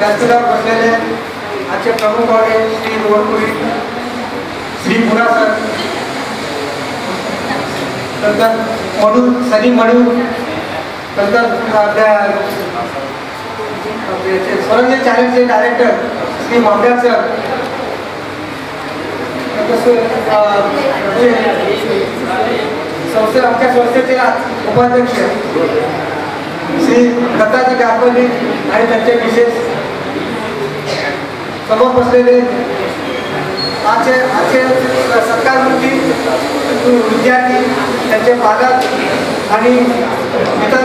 व्यासपीठावर बसलेले आजचे प्रमुख पाहुणे श्री रोहनपुरी, श्री पुरा सर, नंतर सनी मडू, नंतर स्वराज्य चॅनलचे डायरेक्टर श्री मामदार सर, आमच्या संस्थेचे उपाध्यक्ष श्री दत्ताजी गारपल्ली आणि त्यांचे विशेष समोर बसलेले आजचे सत्कारमूर्ती विद्यार्थी, त्यांचे पालक आणि इतर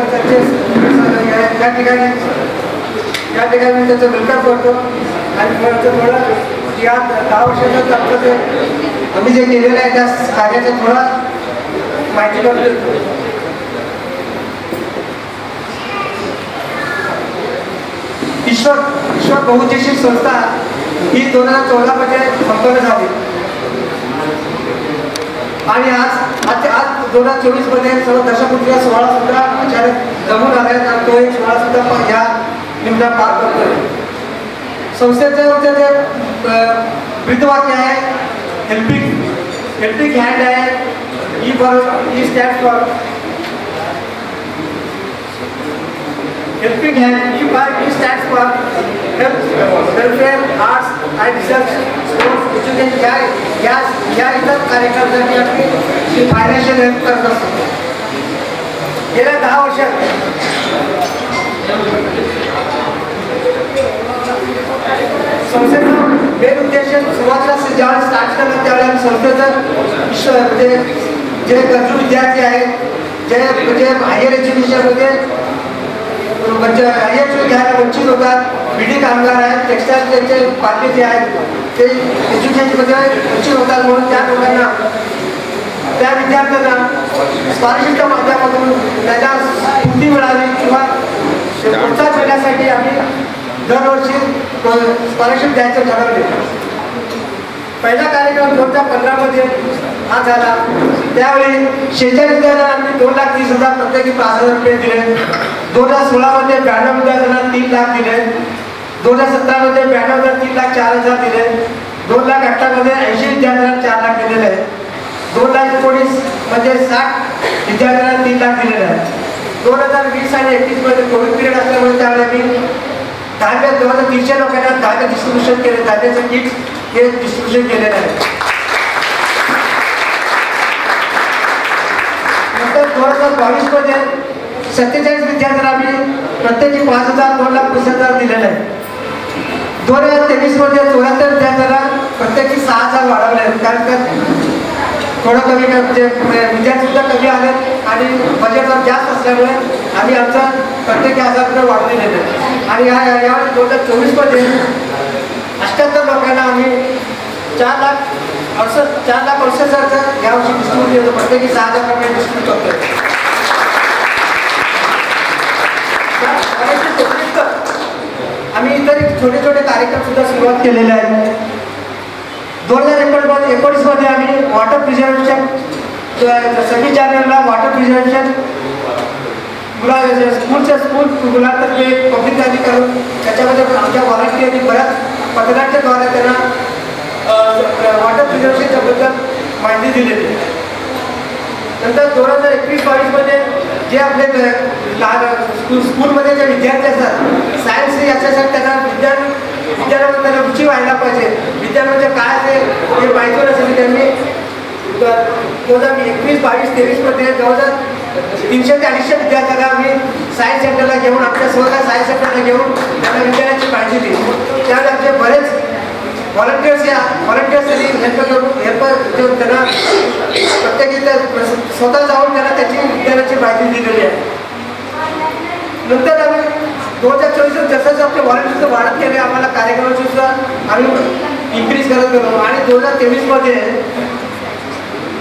त्यांचे या ठिकाणी त्याचं वेलकम करतो. आणि थोडं या 10 वर्षाचं आमचं ते आम्ही जे केलेलं आहे त्या कार्याचं थोडा माहिती करतो. ईश्वर बहुउद्देशीय संस्था ही 2014 मध्ये संपन्न झाली आणि आज 2024 मध्ये सर्व दशपुत्रीय सोहळा सुद्धा अचानक जमून आले आणि तो एक सोहळा सुद्धा या निमित्ताने पार करतोय. संस्थेचं जे ब्रीदवाक्य आहे हेल्पिंग हँड आहे. E stand for Helping Hand. E stands for Health, Welfare, Arts and Research, Sports, Education. या इतर कार्यक्रमासाठी आम्ही फायनान्शियल हेल्प करत असतो. गेल्या 10 वर्षात संस्थेचा मेन उद्देश सुरुवातीला ज्यावेळेस स्टार्ट करतात त्यावेळेस आम्ही संस्थेचं म्हणजे जे गरजू विद्यार्थी आहेत, जे म्हणजे हायर एज्युकेशनमध्ये घ्यायला वंचित होतात, बिडी कामगार आहेत, टेक्स्टाईल त्यांचे पालक जे आहेत ते एज्युकेशनमध्ये वंचित होतात, म्हणून त्या लोकांना त्या विद्यार्थ्यांना स्कॉलरशिपच्या माध्यमातून त्यांना स्फूर्ती मिळावी किंवा प्रोत्साहन मिळण्यासाठी आम्ही दरवर्षी स्कॉलरशिप द्यायचं ठरवले. पहिला कार्यक्रम 2015 मध्ये हा झाला. त्यावेळी 46 विद्यार्थ्यांना आम्ही 2,30,000 प्रत्येकी 5,000 रुपये दिले. 2016 मध्ये 92 विद्यार्थ्यांना 3 लाख दिले. 2017 मध्ये 92 3,04,000 दिले. 2018 मध्ये 80 विद्यार्थ्यांना 4 लाख दिलेले आहे. 2019 मध्ये 60 विद्यार्थ्यांना 3 लाख दिलेले आहे. 2020 आणि 21 मध्ये कोविड पिरियड असल्यामुळे त्यावेळी मी 300 लोकांना धान्य डिस्ट्रीब्युशन केले, धान्याचं किट हे डिस्ट्रीब्युशन केलेलं आहे. नंतर 2022 मध्ये 47 विद्यार्थ्यांना आम्ही प्रत्येकी 5,000 2,20,000 दिलेलं आहे. 2023 मध्ये 74 विद्यार्थ्यांना प्रत्येकी 6,000 वाढवले आहेत. कारण थोडं कमी म्हणजे विद्यार्थी सुद्धा कमी आले आणि बजेट जास्त असल्यामुळे आम्ही आमचं प्रत्येकी 1,000 रुपये वाढवून दिलेले आहे. आणि यावेळी 2024 मध्ये 78 लोकांना आम्ही 4,68,000 यावर्षी डिस्ट्रीब्यूट देतो. प्रत्येकी 6,000 रुपये डिस्ट्रीब्यूट करतोय. आम्ही इतर छोटे छोटे कार्यक्रम सुद्धा सुरुवात केलेले आहेत. 2019 मध्ये आम्ही वॉटर प्रिझर्वेशन सगळी चॅनलला वॉटर प्रिझर्वेशन स्कूल मुलांतर्फे पब्लिक रॅली करून त्याच्यामध्ये आमच्या व्हॉलंटियरनी बऱ्याच पत्रकारांच्याद्वारे त्यांना वॉटर प्रिझर्वेशनच्या बद्दल माहिती दिलेली. नंतर 2021-22 मध्ये जे आपले स्कूलमध्ये जे विद्यार्थी असतात सायन्स याच्यासाठी त्यांना विज्ञानामध्ये त्यांना रुची व्हायला पाहिजे. विज्ञान म्हणजे काय ते माहिती नसेल त्यांनी 2021-22-23 मध्ये जवळजवळ 300 ते 250 विद्यार्थ्यांना आम्ही सायन्स सेंटरला घेऊन आमच्या स्वतः सायन्स सेंटरला घेऊन त्यांना विज्ञानाची माहिती दिली. त्यावेळी आमचे बरेच व्हॉलंटियर्सनी हेल्प देऊन त्यांना प्रत्येकी स्वतः जाऊन त्यांना त्याची विज्ञानाची माहिती दिलेली आहे. नंतर आम्ही 2024 जसं आपले व्हॉलंटियर्स वाढत गेले आम्हाला कार्यक्रमाची सुद्धा आम्ही इन्क्रीज करत गेलो. आणि 2023 मध्ये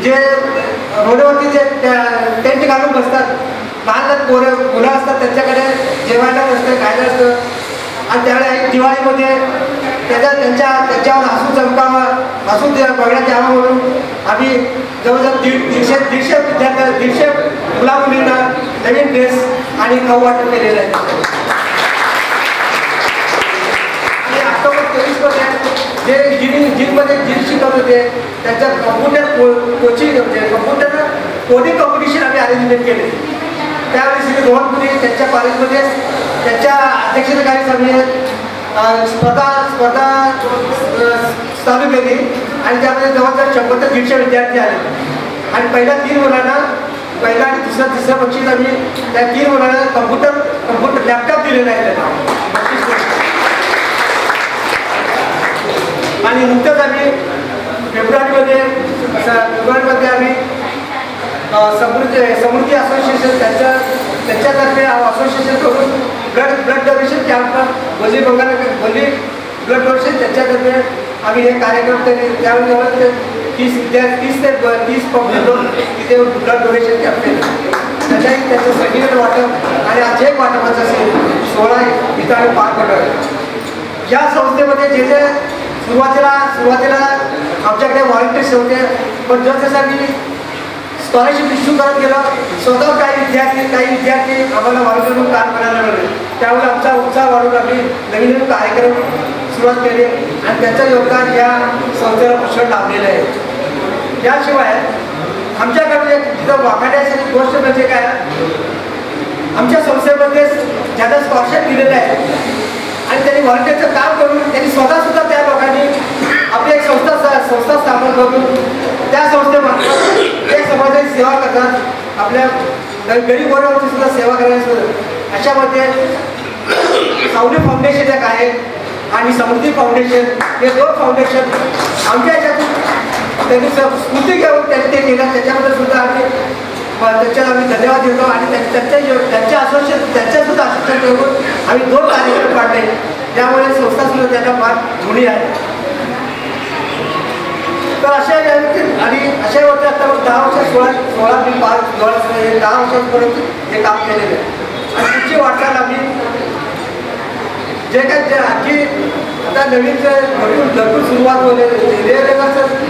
जे रोडवरती जे टेंट घालून बसतात लहान मुलं असतात त्यांच्याकडे जेवायला नसतं खायला असतं आणि त्यावेळी दिवाळीमध्ये त्यांच्यावर हसू चमकावं हसू बघण्यात यावं म्हणून आम्ही जवळजवळ 150 विद्यार्थ्यांना 150 मुला मुलींना नवीन ड्रेस आणि खाऊ वाटप केलेलं आहे. जे जिममध्ये शिकवत होते त्यांच्या कम्प्युटर कोचिंग म्हणजे कम्प्युटर कोडिंग कॉम्पिटिशन आम्ही अरेंजमेंट केले. त्यावेळी श्री रोहन पुरी त्यांच्या कॉलेजमध्ये त्यांच्या अध्यक्षतेखाली आम्ही स्पर्धा चालू केली आणि त्यामध्ये जवळजवळ 100 ते 150 विद्यार्थी आले. आणि पहिल्या 3 मुलांना पहिला आणि तिसरं बक्षीस आम्ही त्या 3 मुलांना कम्प्युटर लॅपटॉप दिलेला आहे त्यांना. आणि नुकतंच आम्ही फेब्रुवारीमध्ये आम्ही समृद्धी असोसिएशन त्यांच्यातर्फे असोसिएशन करून ब्लड डोनेशन कॅम्प वली ब्लड डोनेशन त्यांच्यातर्फे आम्ही हे कार्यक्रम केले. त्यावेळी जवळ 30 पब्लिक लोक तिथे ब्लड डोनेशन कॅम्प केले. त्याचं सर्टिफिकेट वाटप आणि आज एक वाटपाचा असेल 16 इथं आम्ही पार पडलो. या संस्थेमध्ये जे सुरुवातीला आमच्याकडे व्हॉलंटियर्स होते, पण जसं आम्ही स्कॉलरशिप इश्यू करत गेलो स्वतः काही विद्यार्थी आम्हाला व्हॉलंटियर म्हणून काम करायला मिळाले. त्यामुळे आमचा उत्साह वाढून आम्ही नवीन कार्यक्रम सुरुवात केली आणि त्याचं योगदान या संस्थेला पुष्कळ लाभलेलं आहे. याशिवाय आमच्याकडे तिथं वाखाण्यासाठी गोष्ट म्हणजे काय, आमच्या संस्थेमध्ये ज्यांना स्कॉलरशिप दिलेलं आहे आणि त्यांनी व्हॉलंटियरचं काम करून त्यांनी स्वतःसुद्धा त्या लोकांनी आपली एक संस्था स्थापन करून त्या संस्थेमार्फत ते समाजाची सेवा करतात. आपल्या गरीब वर्गाची सुद्धा सेवा करण्यास अशामध्ये सावली फाउंडेशन एक आहे आणि समृद्धी फाउंडेशन हे 2 फाउंडेशन आमच्या याच्यातून त्यांनी स्फूर्ती घेऊन त्यांनी ते केलं. त्याच्याबद्दल सुद्धा आम्ही धन्यवाद देतो आणि त्यांच्यासुद्धा असोसिएशन करून आम्ही 2 कार्यक्रम काढले. त्यामुळे संस्थासुद्धा त्यांना फार जुनी आहे. तर अशा होते आता 10 वर्ष 16 मी 10 वर्षापर्यंत हे काम केलेलं आहे. आणि पुढची वाटचाल आम्ही जे काय आणखी आता नवीन भरपूर सुरुवात होते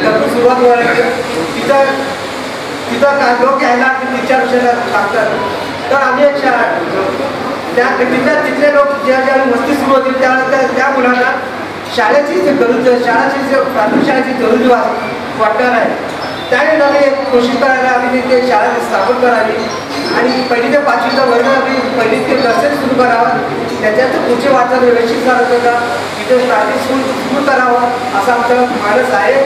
भरपूर सुरुवात व्हायला तिथं काय लोक यायला 3-4 वर्षाला लागतात. तर आम्ही एक तिथले लोक ज्या मस्ती सुरू होतील त्या मुलांना शाळेची प्राथमिक शाळेची जरुरी वाटणार आहे. त्याने आम्ही एक कोशिश करायला आम्ही ते शाळा स्थापन करावी आणि 1ली ते 5वीचा वर्ग आम्ही 1ली ते नर्सरी सुरू करावं. त्याच्यात पुढची वाटचाल व्यवस्थित चालत होता तिथे प्रायव्हेट स्कूल सुरू करावं असा आमचा मानस आहे.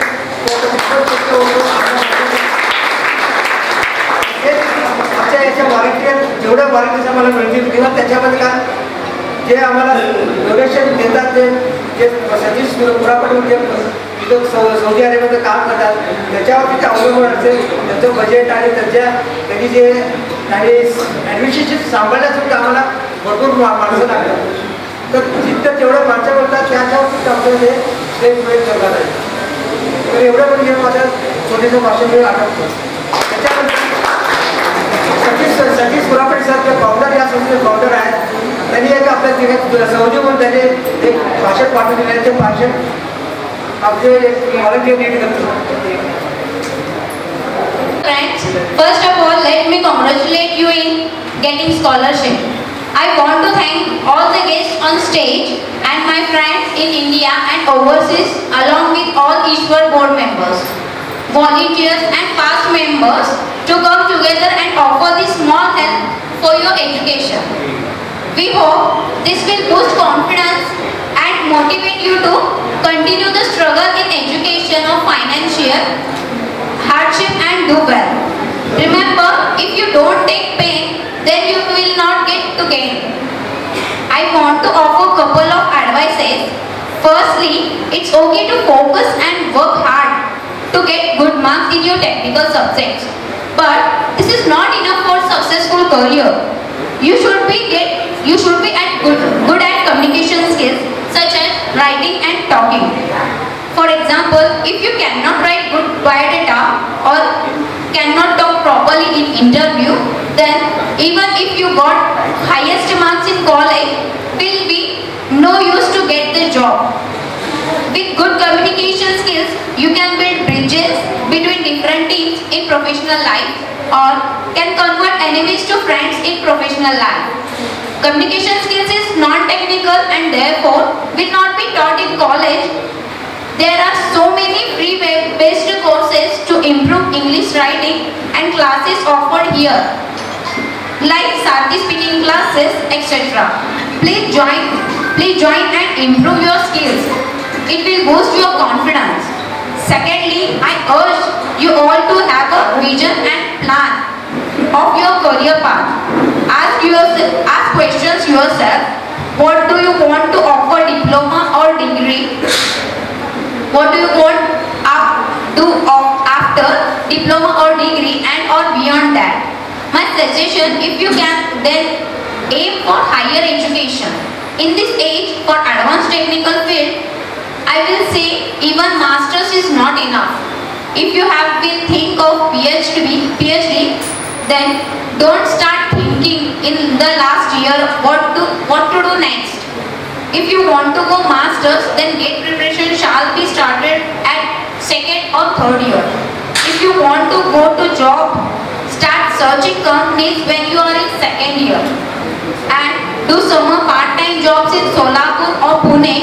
आमच्या याच्या व्हॉलंटियर जेवढ्या व्हॉलंटियर्स आम्हाला मिळतील किंवा त्याच्यामध्ये काय जे आम्हाला डोनेशन देतात जे सतीश पुरापट म्हणजे तिथं सौदी अरेबियामध्ये काम करतात त्याच्यावरती ते अवलंबून असेल. त्यांचं बजेट आणि त्यांनी जे ॲडमिनिस्ट्रेशन सांभाळण्यासाठी आम्हाला भरपूर माणसं लागतात. तर जिथं जेवढ्या माणसं मिळतात त्याच्यावरती आमचं हे स्टेट मेड करणार आहे. तर एवढं पण घेऊन माझ्या छोटेचं भाषण मी आठवतो. त्याच्यानंतर सतीश पुरापट सर जे फाउंडर या संस्थेचे फाउंडर आहेत त्यांनी एक आपल्या तिथे सौदी म्हणून त्यांनी एक भाषण पाठवलेलं आहे. ते भाषण आपले व्हॉलंटियर रीड करतो. Friends, first of all, let me congratulate you in getting scholarship. I want to thank all the guests on stage and my friends in India and overseas, along with all Ishwar board members, volunteers and past members to come together and offer this small help for your education. We hope this will boost confidence and motivate you to continue the struggle in education of financial hardship and do well. Remember, if you don't take pain, then you will not get to gain. I want to offer a couple of advices. Firstly, it's okay to focus and work hard to get good marks in your technical subjects. But this is not enough for successful career. You should be good at communication skills such as writing and talking. For example, if you cannot write good biodata or cannot talk properly in interview, then even if you got highest marks in college, will be no use to get the job. With good communication skills, you can build bridges between different teams in professional life or can convert enemies to friends in professional life. Communication skills is non-technical and therefore will not be taught in college. They English writing and classes offered here, like Sarthi speaking classes, etc. Please join and improve your skills. It will boost your confidence. Secondly, I urge you all to have a vision and plan of your career path. Ask questions yourself. What do you want to offer diploma or degree? What do you want to after diploma or degree and or beyond that? My suggestion, if you can, then aim for higher education. In this age, for advanced technical field, I will say even masters is not enough. If you have been think of PhD, then don't start thinking in the last year what to do next. If you want to go masters, then GATE preparation shall be started at second or third year. If you want to go to job, start searching companies when you are in second year, and do some part-time jobs in Solapur or Pune,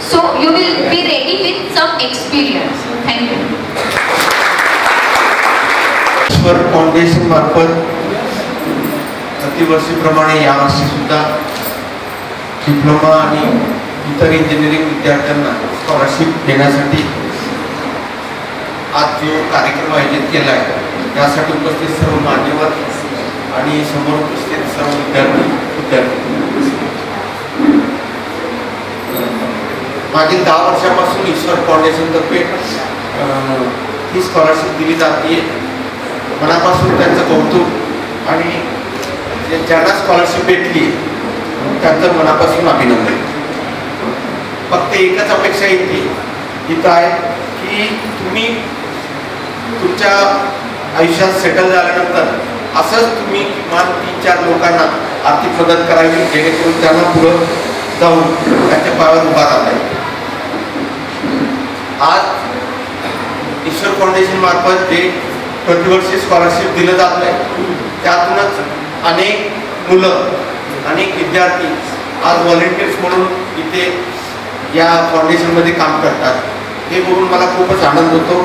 so you will be ready with some experience. Thank you. Ishwar foundation मार्फत प्रतिवर्षीप्रमाणे यावर्षी सुद्धा diploma आणि इतर engineering विद्यार्थ्यांना scholarship देण्यासाठी आज जो कार्यक्रम आयोजित केला आहे त्यासाठी उपस्थित सर्व मान्यवर आणि समोर उपस्थित सर्व विद्यार्थी मागील 10 वर्षापासून ईश्वर फाउंडेशनतर्फे ही स्कॉलरशिप दिली जाते. मनापासून त्यांचं कौतुक आणि ज्यांना स्कॉलरशिप भेटली त्यांचं मनापासून अभिनंदन. फक्त एकच अपेक्षा इथं आहे की तुम्ही तुमच्या आयुष्यात सेटल झाल्यानंतर असंच तुम्ही किमान 3-4 लोकांना आर्थिक मदत करावी जेणेकरून त्यांना पुढं जाऊन त्यांच्या पायावर उभा राहता येईल. आज ईश्वर फाउंडेशन मार्फत जे प्रतिवर्षी स्कॉलरशिप दिलं जात आहे त्यातूनच अनेक मुलं अनेक विद्यार्थी आज व्हॉलेंटियर्स म्हणून इथे या फाउंडेशनमध्ये काम करतात. हे बघून मला खूपच आनंद होतो.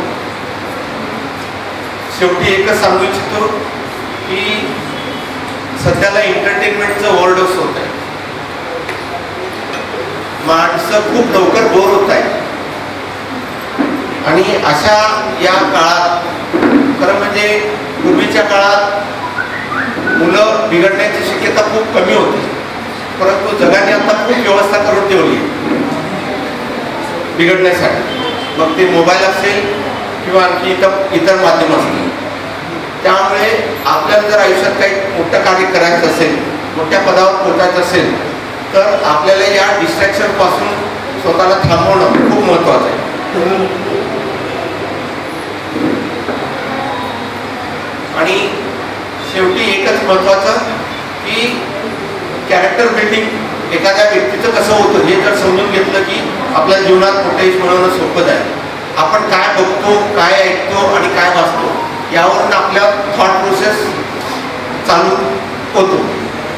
शेवटी एकच सांगू इच्छितो की सध्याला एंटरटेनमेंटचं ओव्हरडोस होत आहे. माणसं खूप लवकर बोर होत आहेत आणि अशा या काळात खरं म्हणजे पूर्वीच्या काळात मुलं बिघडण्याची शक्यता खूप कमी होती, परंतु जगाने आता खूप व्यवस्था करून ठेवली बिघडण्यासाठी. मग ते मोबाईल असेल किंवा आणखी इतर माध्यम असतील. त्यामुळे आपल्याला जर आयुष्यात काही मोठं कार्य करायचं असेल, मोठ्या पदावर पोहोचायचं असेल तर आपल्याला या डिस्ट्रॅक्शन पासून स्वतःला थांबवणं खूप महत्त्वाचं आहे. आणि शेवटी एकच महत्त्वाचं की कॅरेक्टर बिल्डिंग एखाद्या व्यक्तीचं कसं होतं हे जर समजून घेतलं की आपल्या जीवनात मोठं यश मिळवणं सोपं आहे. आपण काय बघतो, काय ऐकतो आणि काय वाचतो यावरून आपल्या थॉट प्रोसेस चालू होतो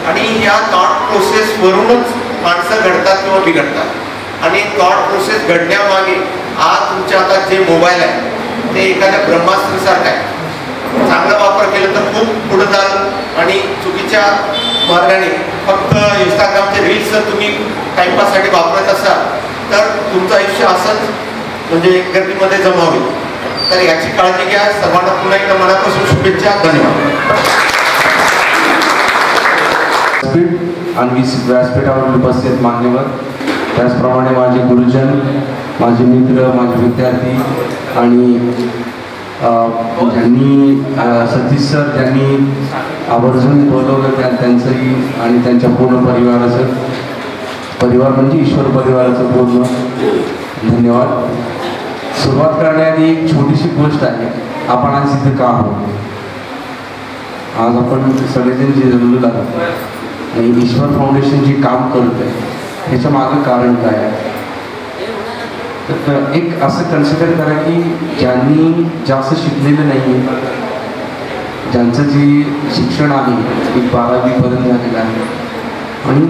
आणि या थॉट प्रोसेसवरूनच माणसं घडतात किंवा बिघडतात. आणि थॉट प्रोसेस घडण्यामागे आज तुमच्या हातात जे मोबाईल आहे ते एखाद्या ब्रह्मास्त्रासारखं आहे. चांगला वापर केला तर खूप पुढे जाल आणि चुकीच्या मार्गाने फक्त इंस्टाग्रामचे रील्स जर तुम्ही टाइमपाससाठी वापरत असाल तर तुमचं आयुष्य असंच म्हणजे गर्दीमध्ये जमा होईल. तर याची काळजी घ्या. सर्वांना पुन्हा एकदा मनापासून शुभेच्छा. धन्यवाद. आणि व्यासपीठावर उपस्थित मान्यवर, त्याचप्रमाणे माझे गुरुजन, माझे मित्र, माझे विद्यार्थी आणि ज्यांनी सतीश सर ज्यांनी आवर्जून बोलवलं त्यांचंही आणि त्यांच्या पूर्ण परिवाराचं, परिवार म्हणजे ईश्वर परिवाराचं पूर्ण धन्यवाद. सुरुवात करण्याआधी एक छोटीशी गोष्ट आहे. आपण आज इथे का आहोत? आज आपण सगळेजण जे जमलेलो आहोत आणि ईश्वर फाउंडेशन जे काम करत आहे त्याच्या मागं कारण काय आहे? तर एक असं कन्सिडर करा की ज्यांनी जास्त शिकलेलं नाही आहे, ज्यांचं जे शिक्षण आहे एक 12वीपर्यंत झालेलं आहे, आणि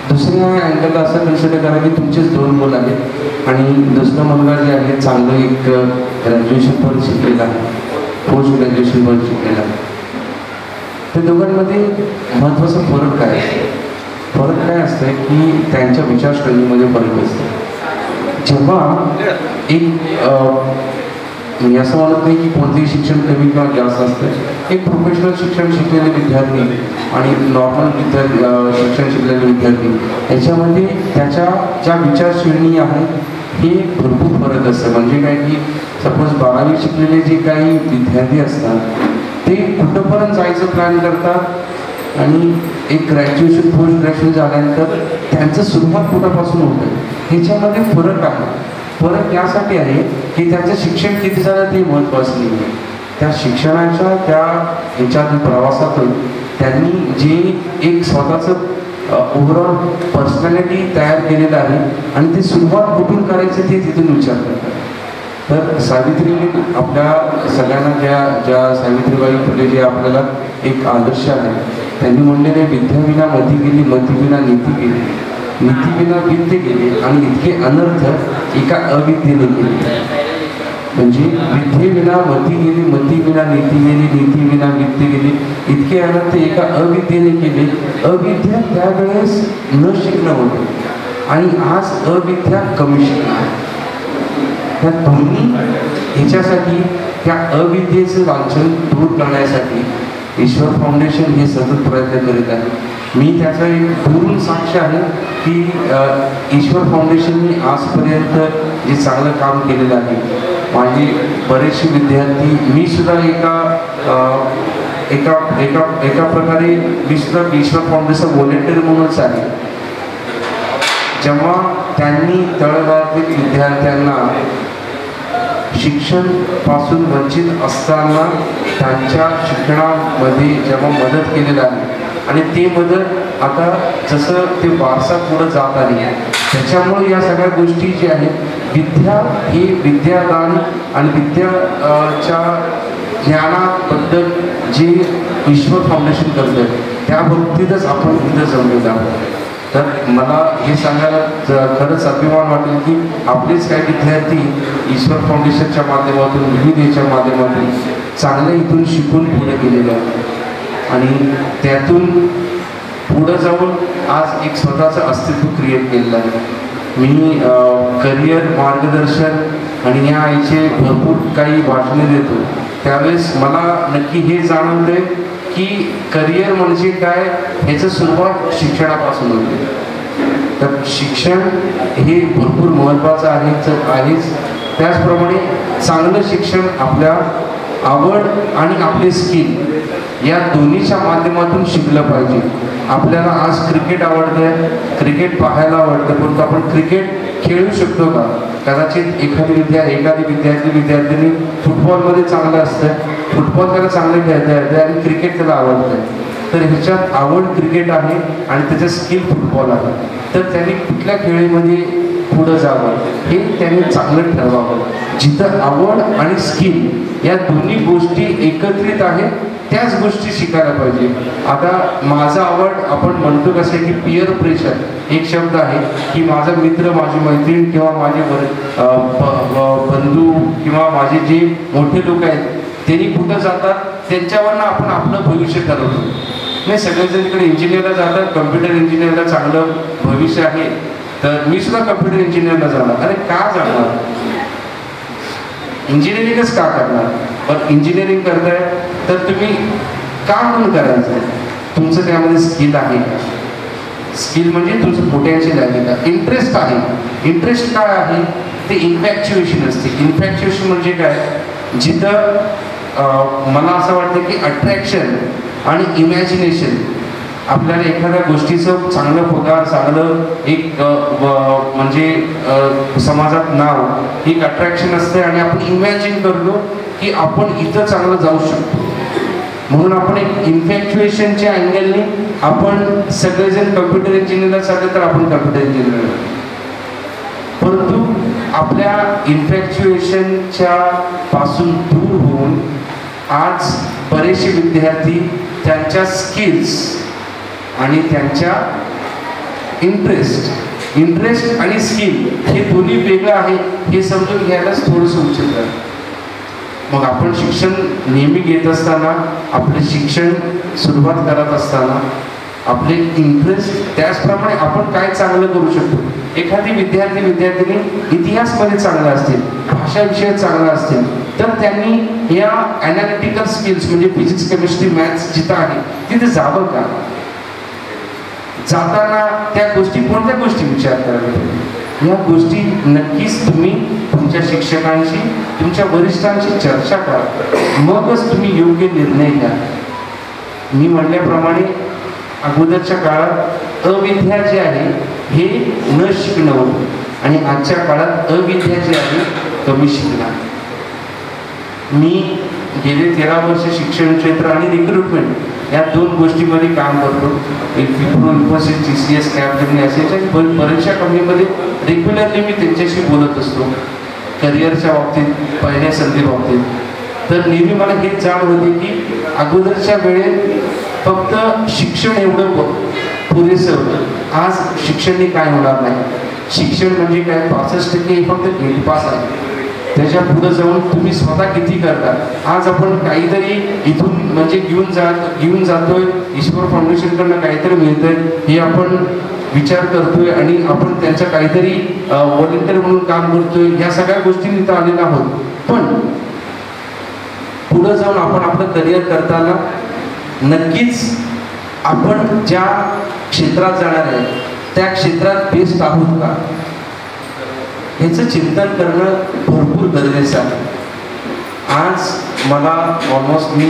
दुसऱ्या अँगलला असं कन्सिडर करा की तुमचेच 2 मुलं आहेत आणि दुसरा मुलगा जे आहे चांगलं एक ग्रॅज्युएशनपर्यंत शिकलेला आहे पोस्ट ग्रॅज्युएशन पण शिकलेला. त्या दोघांमध्ये महत्त्वाचा फरक काय आहे? फरक काय असतं की त्यांच्या विचारसरणीमध्ये फरक असतो. जेव्हा एक मी असं म्हणत नाही की कोणतेही शिक्षण कमी किंवा जास्त असतं. एक प्रोफेशनल शिक्षण शिकलेले विद्यार्थी आणि नॉर्मल शिक्षण शिकलेले विद्यार्थी याच्यामध्ये त्याच्या ज्या विचारश्रेणी आहे हे भरपूर फरक असतं. म्हणजे काय की सपोज 12वी शिकलेले जे काही विद्यार्थी असतात ते कुठंपर्यंत जायचं प्लॅन करतात आणि एक ग्रॅज्युएशन पोस्ट ग्रॅज्युएशन झाल्यानंतर त्यांचं सुरुवात कुठंपासून होतं ह्याच्यामध्ये फरक आहे. फरक यासाठी आहे की त्याचं शिक्षण किती झालं ते महत्त्वाचं नाही आहे. त्या शिक्षणाच्या त्या ह्याच्यातून प्रवासातून त्यांनी जे एक स्वतःचं ओव्हरऑल पर्सनॅलिटी तयार केलेलं आहे आणि ते सुरुवात कुठून करायचं ते तिथून विचार करतात. तर सावित्रीने आपल्या सगळ्यांना ज्या सावित्रीबाई फुले जे आपल्याला एक आदर्श आहे त्यांनी म्हणलेले विद्याविना मती गेली, मतीविना नीती गेली, नीतीविना विद्य गेले आणि इतके अनर्थ एका अविद्येने गेले. म्हणजे विद्येविना मती गेली, मतीविना नीती गेली, नीतीविना विद्य गेली, इतके अनर्थ एका अविद्येने केले. अविद्या त्यावेळेस न शिकणं होतं आणि आज अविद्या कमी शिकणं. त्या दोन्ही ह्याच्यासाठी त्या अविद्येचं लांछन दूर करण्यासाठी ईश्वर फाउंडेशन हे सतत प्रयत्न करीत आहे. मी त्याचा एक पूर्ण साक्ष आहे की ईश्वर फाउंडेशनने आजपर्यंत जे चांगलं काम केलेलं आहे. माझे बरेचसे विद्यार्थी, मी सुद्धा एका प्रकारे मी सुद्धा ईश्वर फाउंडेशन व्हॉलेंटियर म्हणूनच आहे. जेव्हा त्यांनी तळागाळातील विद्यार्थ्यांना शिक्षण पासून वंचित असताना त्यांच्या शिक्षणामध्ये जेव्हा मदत केलेलं आहे आणि ते मदत आता जसं ते वारसा पुढं जात आली त्याच्यामुळे या सगळ्या गोष्टी ज्या आहेत विद्या ही विद्यादान आणि विद्याच्या ज्ञानाबद्दल जे ईश्वर फाउंडेशन करतं त्या बाबतीतच आपण इथं जमलेलं आहोत. तर मला हे सांगायला खरंच अभिमान वाटेल की आपलेच काही विद्यार्थी ईश्वर फाउंडेशनच्या माध्यमातून विविध याच्या माध्यमातून चांगलं इथून शिकून पुढे गेलेले आहेत आणि त्यातून पुढं जाऊन आज एक स्वतःचं अस्तित्व क्रिएट केलेलं आहे. मी करिअर मार्गदर्शन आणि या याचे भरपूर काही भाषणे देतो त्यावेळेस मला नक्की हे जाणवतं की करिअर म्हणजे काय ह्याचं सुरुवात शिक्षणापासून होते. तर शिक्षण हे भरपूर महत्त्वाचं आहेच. त्याचप्रमाणे चांगलं शिक्षण आपल्या आवड आणि आपले स्किल या दोन्हीच्या माध्यमातून शिकलं पाहिजे. आपल्याला आज क्रिकेट आवडतं, क्रिकेट पाहायला आवडतं, परंतु आपण क्रिकेट खेळू शकतो का? कदाचित एखादी विद्यार्थ्यांनी फुटबॉलमध्ये चांगलं असतं, फुटबॉल त्याला चांगलं खेळता येतं आणि क्रिकेट त्याला आवडतं. तर ह्याच्यात आवड क्रिकेट आहे आणि त्याचं स्किल फुटबॉल आहे. तर त्यांनी कुठल्या खेळीमध्ये पुढं जावं हे त्यांनी चांगलं ठरवावं. जिथं आवड आणि स्किल या दोन्ही गोष्टी एकत्रित आहेत त्याच गोष्टी शिकायला पाहिजे. आता माझं आवड आपण म्हणतो कसं की पियर प्रेशर एक शब्द आहे की माझा मित्र, माझी मैत्रीण किंवा माझे बंधू किंवा माझे जे मोठे लोक आहेत त्यांनी कुठं जातात त्यांच्यावरनं आपण आपलं भविष्य ठरवतो. नाही सगळेजण तिकडे इंजिनिअरला जातात, कम्प्युटर इंजिनिअरला चांगलं भविष्य आहे तर मी सुद्धा कम्प्युटर इंजिनिअरला जाणार. अरे का जाणार? इंजिनिअरिंगच का करणार? पण इंजिनिअरिंग करताय तर तुम्ही का म्हणून करायचं? तुमचं त्यामध्ये स्किल आहे. स्किल म्हणजे तुमचं पोटेन्शियल आहे का? इंटरेस्ट आहे. इंटरेस्ट काय आहे? ते इन्फॅक्च्युएशन असते. इन्फॅक्च्युएशन म्हणजे काय? जिथं मला असं वाटतं की अट्रॅक्शन आणि इमॅजिनेशन आपल्याला एखाद्या गोष्टीचं चांगलं पगार, चांगलं एक म्हणजे समाजात नाव एक अट्रॅक्शन असते आणि आपण इमॅजिन करतो की आपण इथं चांगलं जाऊ शकतो. म्हणून आपण एक इन्फॅक्च्युएशनच्या अँगलने आपण सगळेजण कम्प्युटर इंजिनिअरला चालले तर आपण कम्प्युटर इंजिनिअर. परंतु आपल्या इन्फॅक्च्युएशनच्या पासून दूर होऊन आज बरेचसे विद्यार्थी त्यांच्या स्किल्स आणि त्यांच्या इंटरेस्ट आणि स्किल हे दोन्ही वेगळं आहे हे समजून घ्यायलाच थोडंसं उशीर झालं. मग आपण शिक्षण नेहमी घेत असताना, आपले शिक्षण सुरुवात करत असताना आपले इंटरेस्ट त्याचप्रमाणे आपण काय चांगलं करू शकतो. एखादी विद्यार्थिनी इतिहासमध्ये चांगला असतील, भाषा विषयात चांगला असतील, तर त्यांनी या ॲनालिटिकल स्किल्स म्हणजे फिजिक्स, केमिस्ट्री, मॅथ्स जिथं आहे तिथे जावं का? जाताना त्या कोणत्या गोष्टी विचार करायला पाहिजे? या गोष्टी नक्कीच तुम्ही तुमच्या शिक्षकांशी, तुमच्या वरिष्ठांशी चर्चा करा, मगच तुम्ही योग्य निर्णय घ्या. मी म्हणल्याप्रमाणे अगोदरच्या काळात अविद्या जे आहे हे न शिकणं होतं आणि आजच्या काळात अविद्या जे आहे कमी शिकणं. मी गेले 13 वर्ष शिक्षण क्षेत्र आणि रिक्रुटमेंट या 2 गोष्टीमध्ये काम करतो. एक विप्रो, इन्फोसिस, TCS, कॅपजेमिनी असे बऱ्याचशा कंपनीमध्ये रेग्युलरली मी त्यांच्याशी बोलत असतो करिअरच्या बाबतीत, पहिल्या संधी बाबतीत. तर नेहमी मला हेच जाण होते की अगोदरच्या वेळेत फक्त शिक्षण एवढं पुरेसं होतं. आज शिक्षणाने काय होणार नाही. शिक्षण म्हणजे काय, 65% फक्त गेट पास आहे. त्याच्या पुढे जाऊन तुम्ही स्वतः किती करता. आज आपण काहीतरी इथून म्हणजे घेऊन जातोय, ईश्वर फाउंडेशनकडनं काहीतरी मिळतंय हे आपण विचार करतोय आणि आपण त्यांचं काहीतरी व्हॉलेंटियर म्हणून काम करतोय. ह्या सगळ्या गोष्टी इथं आलेल्या आहोत. पण पुढे जाऊन आपण आपलं करिअर करताना नक्कीच आपण ज्या क्षेत्रात जाणार आहे त्या क्षेत्रात बेस्ट आहोत का याचं चिंतन करणं भरपूर गरजेचं आहे. आज मला ऑलमोस्ट मी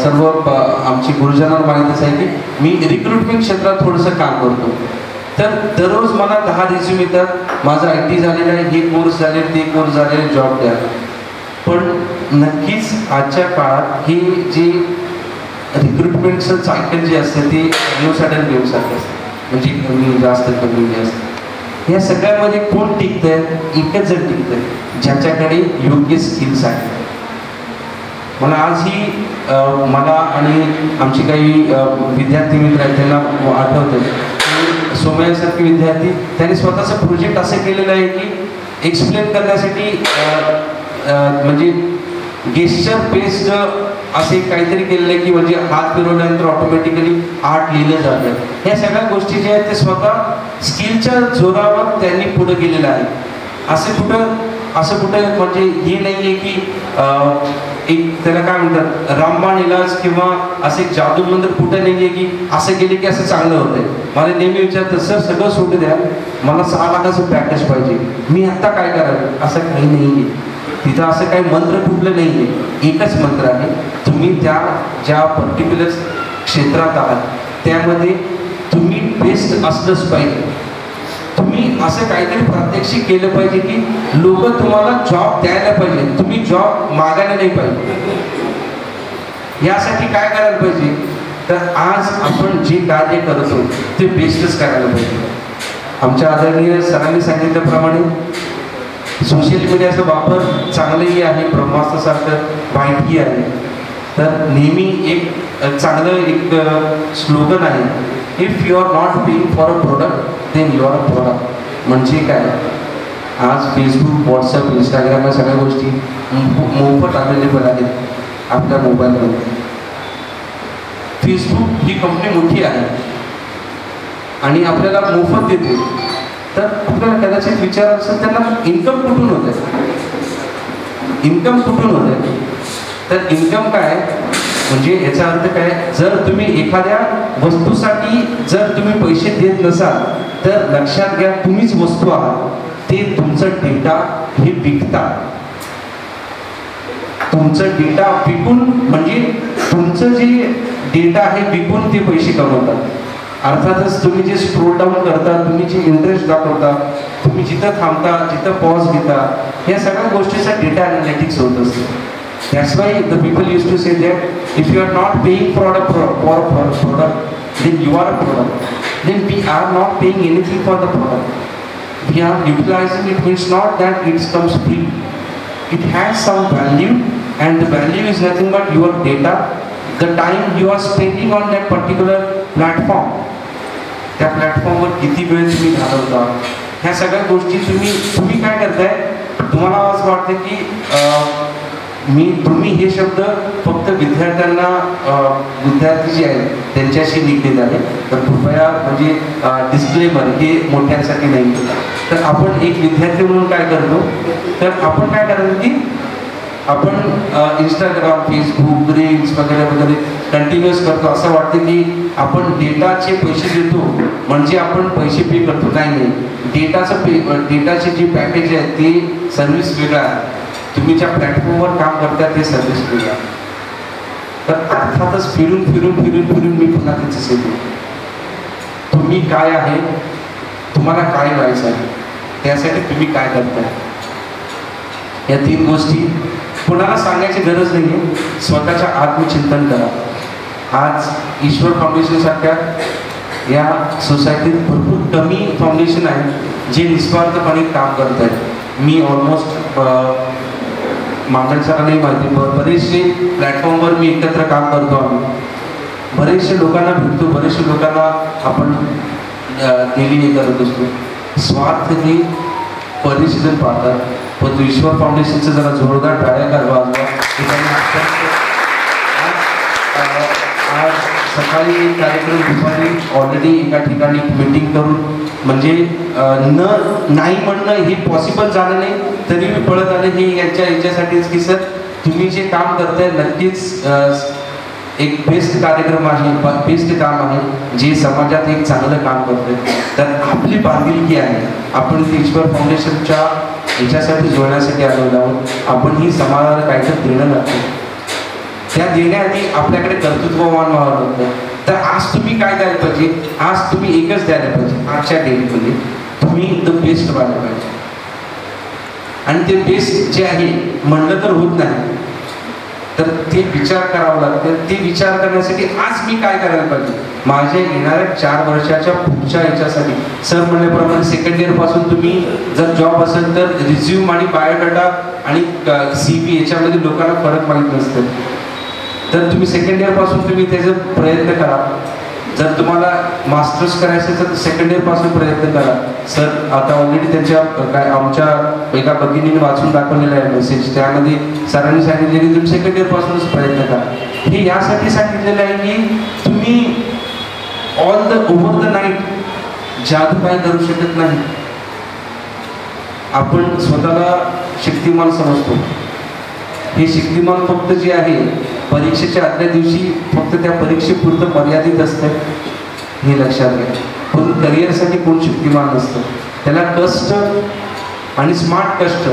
सर्व आमची गुरुजनांना माहितीच आहे की मी रिक्रुटमेंट क्षेत्रात थोडंसं काम करतो. तर दररोज मला 10 रिझ्यूम येतात, माझं IT झालेलं आहे, हे कोर्स झाले, ते कोर्स झाले, जॉब द्या. पण नक्कीच आजच्या काळात हे जे रिक्रुटमेंटचं सायकल जे असतं ते न्यूसारखं असतं, म्हणजे कमी जास्त कमी जास्त या सगळ्यामध्ये कोण टिकतंय? एकच जण टिकतंय ज्याच्याकडे योग्य स्किल्स आहेत. मला आजही मला आणि आमचे काही विद्यार्थी मित्र आहेत त्यांना आठवतं की सोमयासारखे विद्यार्थी त्यांनी स्वतःचं प्रोजेक्ट असं केलेलं आहे की एक्सप्लेन करण्यासाठी म्हणजे गेस्चर बेस्ड असे काहीतरी केलेलं आहे की म्हणजे हात फिरवल्यानंतर ऑटोमॅटिकली आर्ट लिहिलं जातं. ह्या सगळ्या गोष्टी ज्या आहेत ते स्वतः स्किलच्या जोरावर त्यांनी पुढे गेलेलं आहे. असं कुठं म्हणजे हे नाही आहे की एक त्याला काय म्हणतात रामबाण इलाज किंवा असे जादू मंदिर कुठं नाही आहे की असं केले की असं चांगलं होतंय. मला नेहमी विचारतं सर सगळं सोडू द्या, मला 6 लाखाचं पॅकेज पाहिजे, मी आत्ता काय करावं? असं काही नाही आहे. तिथं असं काही मंत्र कुठलं नाही आहे. एकच मंत्र आहे, तुम्ही ज्या पर्टिक्युलर क्षेत्रात आहात त्यामध्ये तुम्ही बेस्ट असलंच पाहिजे. तुम्ही असं काहीतरी प्रात्यक्षिक केलं पाहिजे की लोक तुम्हाला जॉब द्यायला पाहिजे, तुम्ही जॉब मागायला नाही पाहिजे. यासाठी काय करायला पाहिजे? तर आज आपण जे कार्य करतो ते बेस्टच करायला पाहिजे. आमच्या आदरणीय सरांनी सांगितल्याप्रमाणे सोशल मीडियाचा वापर चांगलंही आहे, ब्रह्मास्त्रासारखं वाईटही आहे. तर नेहमी एक चांगलं एक स्लोगन आहे, if you are not paying for a product then you are a product. म्हणजे काय, आज फेसबुक, व्हॉट्सअप, इंस्टाग्राम या सगळ्या गोष्टी मोफत अवेलेबल आहेत आपल्या मोबाईलमध्ये. फेसबुक ही कंपनी मोठी आहे आणि आपल्याला मोफत देते. तर आपल्याला कदाचित विचार असेल त्यांना इन्कम कुठून होत आहे? इन्कम कुठून होत आहे? तर इन्कम काय म्हणजे याचा अर्थ काय, जर तुम्ही एखाद्या वस्तूसाठी जर तुम्ही पैसे देत नसाल तर लक्षात घ्या तुम्हीच वस्तू आहात. ते तुमचं डेटा हे विकतात. तुमचं डेटा विकून म्हणजे तुमचं जे डेटा आहे विकून ते पैसे कमवतात. अर्थातच तुम्ही जे स्क्रोल डाऊन करता, तुम्ही जे इंटरेस्ट दाखवता, तुम्ही जिथं थांबता, जिथं पॉज घेता, या सगळ्या गोष्टीचा डेटा अनालिटिक्स होत असतं. That's why the people used to say that if you are not paying for a product, then you are a product. Then we are not paying anything for the product. We are utilizing it, means not that it comes free. It has some value, and the value is nothing but your data, the time you are spending on that particular platform. त्या प्लॅटफॉर्मवर किती वेळ तुम्ही घालवता, ह्या सगळ्या गोष्टी तुम्ही काय करताय. तुम्हाला असं वाटतं की तुम्ही हे शब्द फक्त विद्यार्थ्यांना विद्यार्थी जे आहेत त्यांच्याशी निगडीत आहे, तर कृपया म्हणजे डिस्क्लेमर हे मोठ्यांसाठी नाही. तर आपण एक विद्यार्थी म्हणून काय करतो, तर आपण काय करायचं की आपण इंस्टाग्राम, फेसबुक, रील्स वगैरे वगैरे कंटिन्युअस करतो. असं वाटतं की आपण डेटाचे पैसे देतो म्हणजे आपण पैसे पे करतो. नाही, डेटाचे जे पॅकेज आहे ते सर्व्हिस वेगळा आहे. तुम्ही ज्या प्लॅटफॉर्मवर काम करता ते सर्व्हिस वेगळा. तर अर्थातच फिरून फिरून फिरून फिरून मी पुन्हा तिथेच येतो. तुम्ही काय आहे, तुम्हाला काय व्हायचं आहे, त्यासाठी तुम्ही काय करताय, या 3 गोष्टी कोणाला सांगायची गरज नाही आहे. स्वतःच्या आत्मचिंतन करा. आज ईश्वर फाउंडेशन सारख्या या सोसायटीत भरपूर कमी फाउंडेशन आहे जे निस्वार्थपणे काम करत आहेत. मी ऑलमोस्ट मांडल सरांना माहिती, बरेचसे प्लॅटफॉर्मवर मी एकत्र काम करतो. आम्ही बरेचसे लोकांना भेटतो, बरेचसे लोकांना आपण डेली हे करत असतो. स्वार्थ हे परिस्थितीत पाहतात. पण ईश्वर फाउंडेशनचं जरा जोरदार टाळ्या करवा. आज सकाळी एक कार्यक्रम, दुपारी ऑलरेडी एका ठिकाणी मीटिंग करून म्हणजे नाही म्हणणं हे पॉसिबल झालं नाही, तरी मी पळत आले हे याच्यासाठीच की सर तुम्ही जे काम करताय नक्कीच एक बेस्ट कार्यक्रम आहे, बेस्ट काम आहे जे समाजात एक चांगलं काम करतंय. तर आपली बांधिलकी आहे, आपण ईश्वर फाउंडेशनच्या याच्यासाठी जोडण्यासाठी आलेलो आहोत. आपण ही समाजाला काहीतरी देणं लागतं. त्या देण्याआधी आपल्याकडे कर्तृत्ववान व्हावं लागतं. तर आज तुम्ही काय द्यायला पाहिजे, आज तुम्ही एकच द्यायला पाहिजे. आजच्या डेटमध्ये तुम्ही द बेस्ट व्हायला पाहिजे. आणि ते बेस्ट जे आहे म्हणलं तर होत नाही, तर ते विचार करावं लागतं. ते विचार करण्यासाठी आज मी काय करायला पाहिजे, माझ्या येणाऱ्या 4 वर्षाच्या पुढच्या याच्यासाठी. सर म्हणल्याप्रमाणे सेकंड इयर पासून तुम्ही जर जॉब असेल तर रिझ्यूम आणि बायोडाटा आणि CV याच्यामध्ये लोकांना फरक माहीत नसतं. तर तुम्ही सेकंड इयर पासून तुम्ही त्याचा प्रयत्न करा. जर तुम्हाला मास्टर्स करायचं तर सेकंड इयर पासून प्रयत्न करा. सर आता ऑलरेडी त्यांच्या काय आमच्या एका भगिनीने वाचून दाखवलेला आहे मेसेज, त्यामध्ये सरांनी सांगितले की तुम्ही सेकंड इयर पासूनच प्रयत्न करा. हे यासाठी सांगितलेलं आहे की तुम्ही ओव्हर द नाईट जादू काय करू शकत नाही. आपण स्वतःला शक्तिमान समजतो. हे शक्तिमान फक्त जे आहे परीक्षेच्या आदल्या दिवशी फक्त त्या परीक्षेपुरतं मर्यादित असतं, हे लक्षात घ्या. पण करिअरसाठी कोण शक्तिमान नसतं. त्याला कष्ट आणि स्मार्ट कष्ट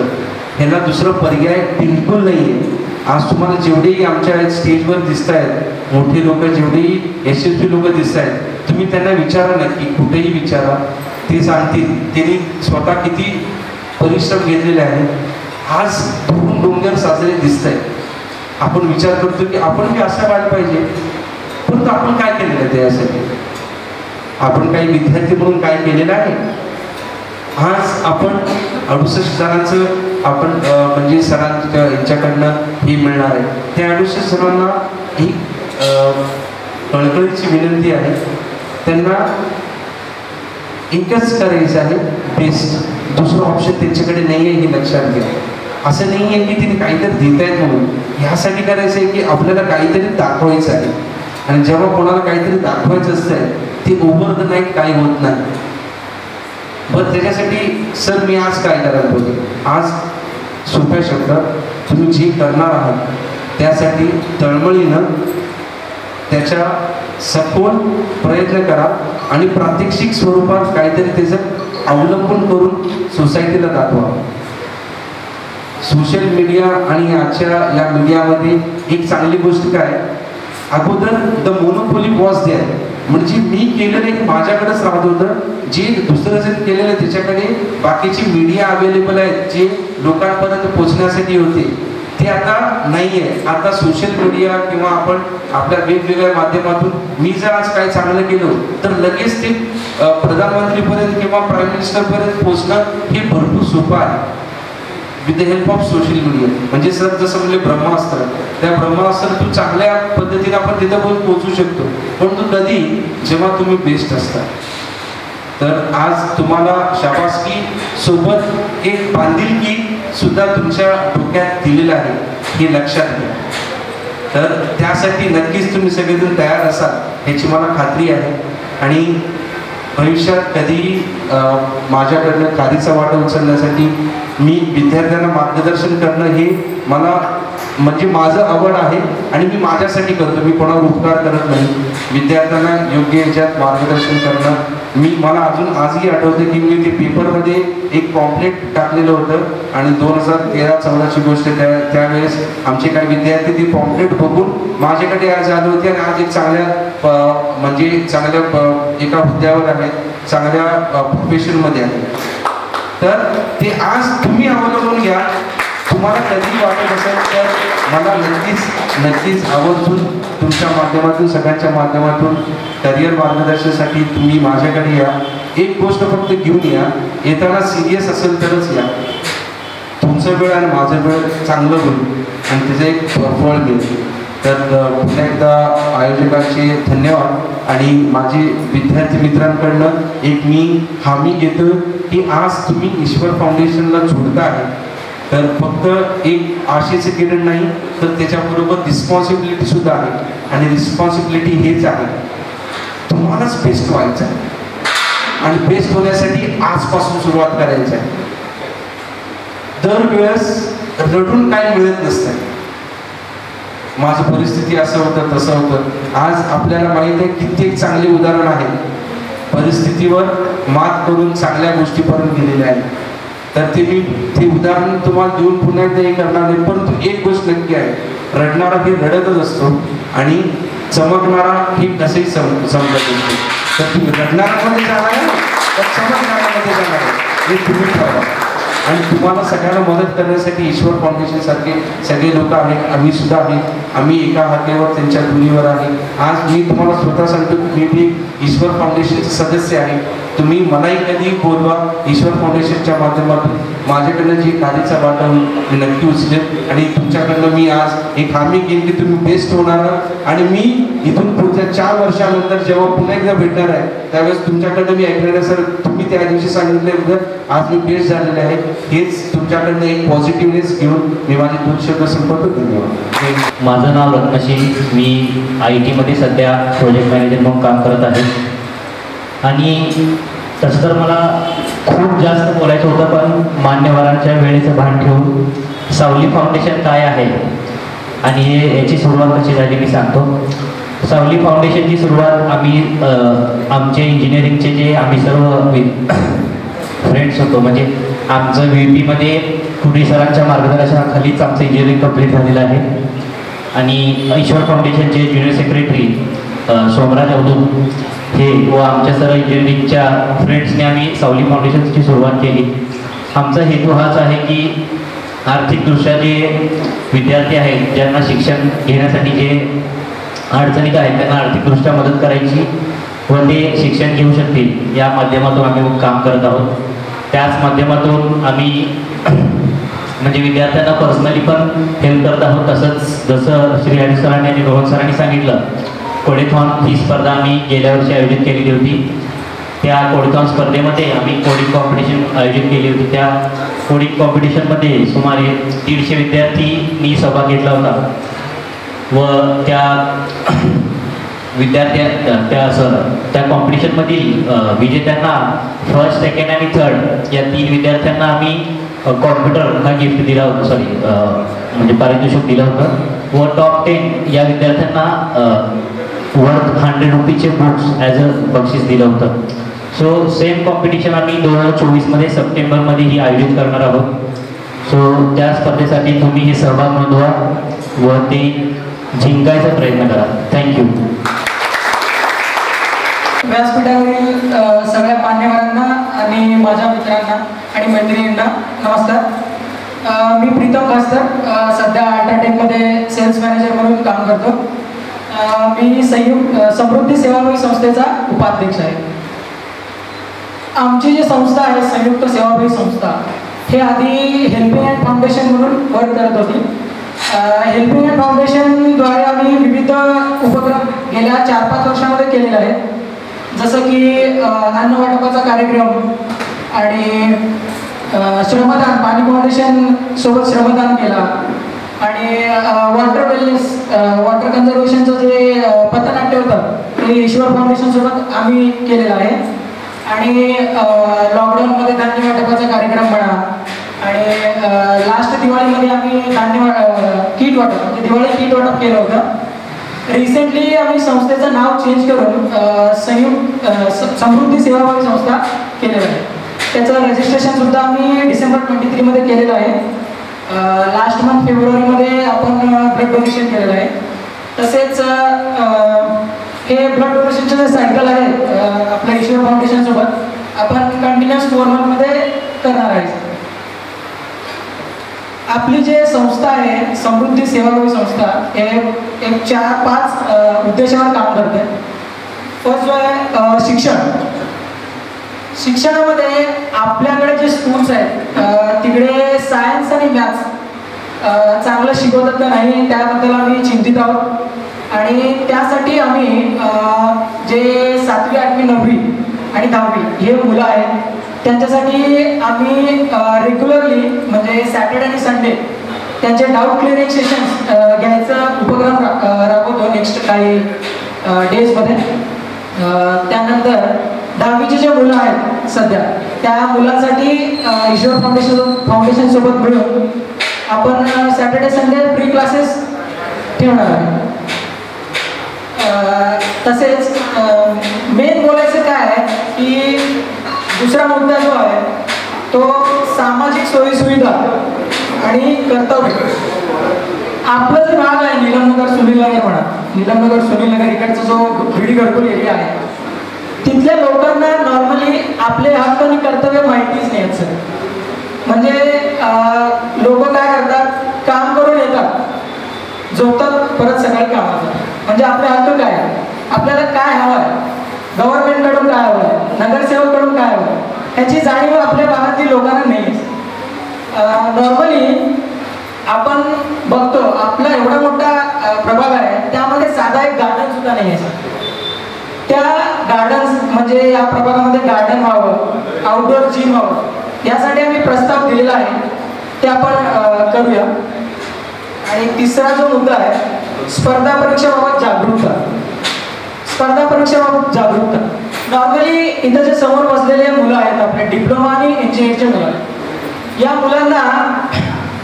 ह्याला दुसरं पर्याय बिलकुल नाही आहे. आज तुम्हाला जेवढेही आमच्या स्टेजवर दिसत आहेत मोठे लोक, जेवढेही यशस्वी लोक दिसत आहेत, तुम्ही त्यांना विचारा नक्की, कुठेही विचारा, ते सांगतील त्यांनी स्वतः किती परिश्रम घेतलेले आहेत. आज दुरून डोंगर साजरे दिसत आहेत. आपण विचार करतो की आपण बी असं व्हायला पाहिजे, परंतु आपण काय केलेलं आहे त्यासाठी? आपण काही विद्यार्थी म्हणून काय केलेलं आहे? आज आपण 68 जणांचं आपण म्हणजे सरांच्या यांच्याकडनं हे मिळणार आहे. त्या 68 जणांना ही कळकळीची विनंती आहे, त्यांना एकच करायचं आहे बेस्ट. दुसरं ऑप्शन त्यांच्याकडे नाही आहे, हे लक्षात घ्या. असं नाही आहे की तिने काहीतरी देत आहेत म्हणून. ह्यासाठी करायचं आहे की आपल्याला काहीतरी दाखवायचं आहे. आणि जेव्हा कोणाला काहीतरी दाखवायचं असतं ते ओव्हर द नाईट काही होत नाही. बरं त्याच्यासाठी सर मी आज काय करायला पाहिजे? आज सोप्या शब्दात तुम्ही जे करणार आहात त्यासाठी तळमळीनं त्याच्या सखोल प्रयत्न करा आणि प्रात्यक्षिक स्वरूपात काहीतरी त्याचं अवलंबन करून सोसायटीला दाखवा. सोशल मीडिया आणि आजच्या या मीडियामध्ये एक चांगली गोष्ट काय, अगोदर द मोनोपोली वॉज देअर, म्हणजे मी केलेलं एक माझ्याकडेच राहत होतं. जे दुसरं जर केलेलं त्याच्याकडे बाकीची मीडिया अवेलेबल आहेत जे लोकांपर्यंत पोहोचण्यासाठी होते, ते आता नाही आहे. आता सोशल मीडिया किंवा आपण आपल्या वेगवेगळ्या माध्यमातून मी जर आज काय चांगलं केलं तर लगेच ते प्रधानमंत्रीपर्यंत किंवा प्राईम मिनिस्टरपर्यंत पोहोचणं हे भरपूर सोपं आहे with the help of social media. म्हणजे सर जसं म्हणजे ब्रह्मास्त्र, त्या ब्रह्मास्त्र तू चांगल्या पद्धतीने आपण तिथं पोहोचू शकतो, पण तू कधी जेव्हा तुम्ही बेस्ट असता. तर आज तुम्हाला शाबासकी सोबत एक बांधिलकी सुद्धा तुमच्या डोक्यात दिलेलं आहे. हे लक्षात घ्या. तर त्यासाठी नक्कीच तुम्ही सगळेजण तयार असाल ह्याची मला खात्री आहे. आणि भविष्यात कधीही माझ्याकडनं खारीचा वाटा उचलण्यासाठी मी विद्यार्थ्यांना मार्गदर्शन करणं हे मला म्हणजे माझं आवड आहे आणि मी माझ्यासाठी करतो. मी कोणावर उपकार करत नाही. विद्यार्थ्यांना योग्य याच्यात मार्गदर्शन करणं मला अजून आजही आठवतं की मी ते पेपरमध्ये एक पॉम्पलेट टाकलेलं होतं आणि 2013-14ची गोष्ट. त्यावेळेस आमचे काही विद्यार्थी ते पॉम्पलेट बघून माझ्याकडे आज आले होते आणि आज एक चांगल्या एका हुद्द्यावर आहेत, चांगल्या प्रोफेशनमध्ये आहेत. तर ते आज तुम्ही अवलंबून घ्या. तुम्हाला कधी वाटत असेल तर मला नक्कीच आवर्जून तुमच्या माध्यमातून, सगळ्यांच्या माध्यमातून करिअर मार्गदर्शनासाठी तुम्ही माझ्याकडे या. एक गोष्ट फक्त घेऊन या, येताना सिरियस असेल तरच या. तुमचं वेळ आणि माझं वेळ चांगलं होईल आणि त्याचं एक फळ मिळेल. तर पुन्हा एकदा आयोजकांचे धन्यवाद. आणि माझे विद्यार्थी मित्रांकडनं एक मी हमी घेतो की आज तुम्ही ईश्वर फाउंडेशनला जोडता आहे तर फक्त एक आशेचे किरण नाही तर त्याच्याबरोबर रिस्पॉन्सिबिलिटी सुद्धा आहे. आणि रिस्पॉन्सिबिलिटी हेच आहे, तुम्हालाच बेस्ट व्हायचं आहे आणि बेस्ट होण्यासाठी आजपासून सुरुवात करायची आहे. दरवेळेस रडून काय मिळत नसतं. माझी परिस्थिती असं होतं तसं होतं. आज आपल्याला माहीत आहे कित्येक चांगले उदाहरण आहे परिस्थितीवर मात करून चांगल्या गोष्टीपर्यंत गेलेले आहेत. तर ते उदाहरण तुम्हाला देऊन पुन्हा एकदा हे करणार नाही. परंतु एक गोष्ट नक्की आहे, रडणारा हे रडतच असतो आणि चमकणारा हे कसंही चमकत असतो. तर तुम्ही रडणाऱ्यामध्ये जाणार आहे तर चमकणाऱ्यामध्ये जाणार आहे हे तुम्ही ठरवा. आणि तुम्हाला सगळ्यांना मदत करण्यासाठी ईश्वर फाउंडेशन सारखे सगळे लोक आहेत, आम्ही सुद्धा आहे. आम्ही एका हाकेवर त्यांच्या दुनीवर आहे. आज मी तुम्हाला स्वतः सांगतो की मी ईश्वर फाउंडेशनचे सदस्य आहे. तुम्ही मलाही कधी बोलवा. ईश्वर फाउंडेशनच्या माध्यमातून माझ्याकडनं जी खारीचा वाटा होईल मी नक्की उचलेल. आणि तुमच्याकडनं मी आज एक हमी घेईन की तुम्ही बेस्ट होणार. आणि मी इथून पुढच्या 4 वर्षानंतर जेव्हा पुन्हा एकदा भेटणार आहे त्यावेळेस तुमच्याकडनं मी ऐकणार आहे, सर तुम्ही त्या दिवशी सांगितल्याबद्दल आज मी बेस्ट झालेले आहे. हेच तुमच्याकडनं एक पॉझिटिव्हनेस घेऊन मी माझे 2 शब्द संपवतो. धन्यवाद. माझं नाव रत्नशी. मी IT मध्ये सध्या प्रोजेक्ट मॅनेजर म्हणून काम करत आहे. आणि तसं तर मला खूप जास्त बोलायचं होतं पण मान्यवरांच्या वेळेचं भान ठेवून सावली फाउंडेशन काय आहे आणि याची सुरुवात कशी झाली मी सांगतो. सावली फाउंडेशनची सुरुवात आम्ही आमचे इंजिनिअरिंगचे जे आम्ही सर्व फ्रेंड्स होतो म्हणजे आमचं VP मध्ये कुडी सरांच्या मार्गदर्शनाखालीच आमचं इंजिनिअरिंग कंप्लीट झालेलं आहे. आणि ईश्वर फाउंडेशनचे ज्युनियर सेक्रेटरी सोमराज अवधूत हे व आमच्या सर्व इंजिनिअरिंगच्या फ्रेंड्सने आम्ही सावली फाउंडेशनची सुरुवात केली. आमचा हेतू हाच आहे की आर्थिकदृष्ट्या जे विद्यार्थी आहेत ज्यांना शिक्षण घेण्यासाठी जे अडचणीत आहेत त्यांना आर्थिकदृष्ट्या मदत करायची व ते शिक्षण घेऊ शकतील या माध्यमातून आम्ही काम करत आहोत. त्याच माध्यमातून आम्ही म्हणजे विद्यार्थ्यांना पर्सनली पण हेल्प करत आहोत. तसंच जसं श्री हरी सरांनी आणि रोहन सरांनी सांगितलं कोडेथॉन ही स्पर्धा आम्ही गेल्या वर्षी आयोजित केलेली होती. त्या कोडेथॉन स्पर्धेमध्ये आम्ही कोडिंग कॉम्पिटिशन आयोजित केली होती. त्या कोडिंग कॉम्पिटिशनमध्ये सुमारे 150 विद्यार्थ्यांनी सहभाग घेतला होता व त्या त्या कॉम्पिटिशनमधील विजेत्यांना फर्स्ट, सेकंड आणि थर्ड या 3 विद्यार्थ्यांना आम्ही कॉम्प्युटर हा गिफ्ट दिला होता. म्हणजे पारितोषिक दिलं होतं. व टॉप 10 या विद्यार्थ्यांना वर्थ 100 रुपीचे बुक्स ॲज अ बक्षीस दिलं होतं. सो सेम कॉम्पिटिशन आम्ही 2024 सप्टेंबरमध्ये ही आयोजित करणार आहोत. सो त्या स्पर्धेसाठी तुम्ही हे सहभाग नोंदवा व ते जिंकायचा प्रयत्न करा. थँक्यू. व्यासपीठावरील सगळ्या मान्यवरांना आणि माझ्या मित्रांना आणि मैत्रिणींना नमस्कार. मी प्रीतम भास्कर, सध्या अल्ट्राटेकमध्ये सेल्स मॅनेजर म्हणून काम करतो. मी समृद्धी सेवाभावी संस्थेचा उपाध्यक्ष आहे. आमची जी संस्था आहे संयुक्त सेवाभावी संस्था हे आधी हेल्पिंग हँड फाउंडेशन म्हणून वर्क करत होती. हेल्पिंग हँड फाउंडेशनद्वारे आम्ही विविध उपक्रम गेल्या 4-5 वर्षामध्ये केलेले आहेत. जसं की अन्न वाटपाचा कार्यक्रम आणि श्रमदान, पाणी फाउंडेशन सोबत श्रमदान केला आणि वॉटर वेलनेस वॉटर कन्झर्वेशनचं जे पथनाट्य होतं ते ईश्वर फाउंडेशनसोबत आम्ही केलेलं आहे. आणि लॉकडाऊनमध्ये धान्य वाटपाचा कार्यक्रम म्हणा आणि लास्ट दिवाळीमध्ये आम्ही किट वाटप म्हणजे दिवाळी किट वाटप केलं होतं. रिसेंटली आम्ही संस्थेचं नाव चेंज करून समृद्धी सेवाभावी संस्था केलेलं आहे. त्याचं रजिस्ट्रेशनसुद्धा आम्ही डिसेंबर 23 मध्ये केलेलं आहे. लास्ट मंथ फेब्रुवारीमध्ये आपण ब्लड डोनेशन केलेलं आहे. तसेच हे ब्लड डोनेशनचं जे सायकल आहे आपल्या ईश्वर फाउंडेशनसोबत आपण कंटिन्युअस 4 मंथमध्ये करणार आहे. आपली जे संस्था आहे समृद्धी सेवाभावी संस्था हे एक 4-5 उद्देशावर काम करते. फर्स्ट जो आहे शिक्षणामध्ये आपल्याकडे जे स्कूल्स आहेत तिकडे सायन्स आणि मॅथ्स चांगलं शिकवतात का नाही त्याबद्दल आम्ही चिंतित आहोत. आणि त्यासाठी आम्ही जे 7वी 8वी 9वी आणि 10वी हे मुलं आहेत त्यांच्यासाठी आम्ही रेग्युलरली म्हणजे सॅटर्डे आणि संडे त्यांचे डाऊट क्लिअरिंग सेशन्स घ्यायचा उपक्रम राबवतो नेक्स्ट काही डेजमध्ये. त्यानंतर 10वीचे जे मुलं आहेत सध्या त्या मुलांसाठी ईश्वर फाउंडेशनसोबत मिळून आपण सॅटर्डे संडे फ्री क्लासेस ठेवणार आहे. तसेच मेन बोलायचं काय आहे की दुसरा मुद्दा जो आहे तो सामाजिक सोयीसुविधा आणि कर्तव्य. आपलं जो भाग आहे नीलमनगर सुनीलनगर म्हणा नीलमनगर सुनीलनगर इकडचा जो भिडी घरकुल एरिया आहे तिथल्या लोकांना नॉर्मली आपले हक्क आणि कर्तव्य माहितीच नाही आहेत सर. म्हणजे लोक काय करतात काम करून येतात झोपतात परत सकाळी कामाचं. म्हणजे आपले हक्क काय आपल्याला काय हवं आहे गव्हर्नमेंटकडून काय हवं आहे नगरसेवककडून काय हवं आहे ह्याची जाणीव आपल्या भागातील लोकांना नाही. नॉर्मली आपण बघतो आपला एवढा मोठा प्रभाग आहे त्यामध्ये साधा एक गार्डन सुद्धा नाही आहे. त्या गार्डन्स म्हणजे या प्रभागामध्ये गार्डन व्हावं आउटडोअर जिम व्हावं यासाठी आम्ही प्रस्ताव दिलेला आहे ते आपण करूया. आणि तिसरा जो मुद्दा आहे स्पर्धा परीक्षेबाबत जागरूकता. स्पर्धा परीक्षेबाबत जागरूकता नॉर्मली इथं जे समोर बसलेले मुलं आहेत आपले डिप्लोमा आणि इंजिनिअरिंगचे मुलं या मुलांना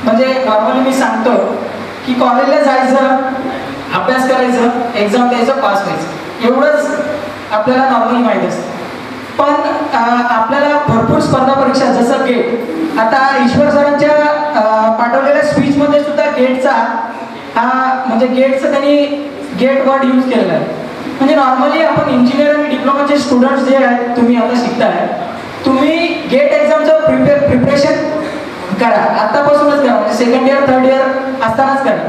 म्हणजे नॉर्मली मी सांगतो की कॉलेजला जायचं अभ्यास करायचं एक्झाम द्यायचं पास व्हायचं एवढंच आपल्याला नॉर्मली माहीत असतं. पण आपल्याला भरपूर स्पर्धा परीक्षा जसं गेट आता ईश्वर सरांच्या पाठवलेल्या स्पीचमध्ये सुद्धा गेटचा हा म्हणजे गेटचं त्यांनी गेट वर्ड यूज केलेला आहे. म्हणजे नॉर्मली आपण इंजिनियर आणि डिप्लोमाचे स्टुडंट्स जे आहेत तुम्ही आता शिकताय तुम्ही गेट एक्झामचं प्रिपरेशन करा आत्तापासूनच करा म्हणजे सेकंड इयर 3rd इयर असतानाच करा.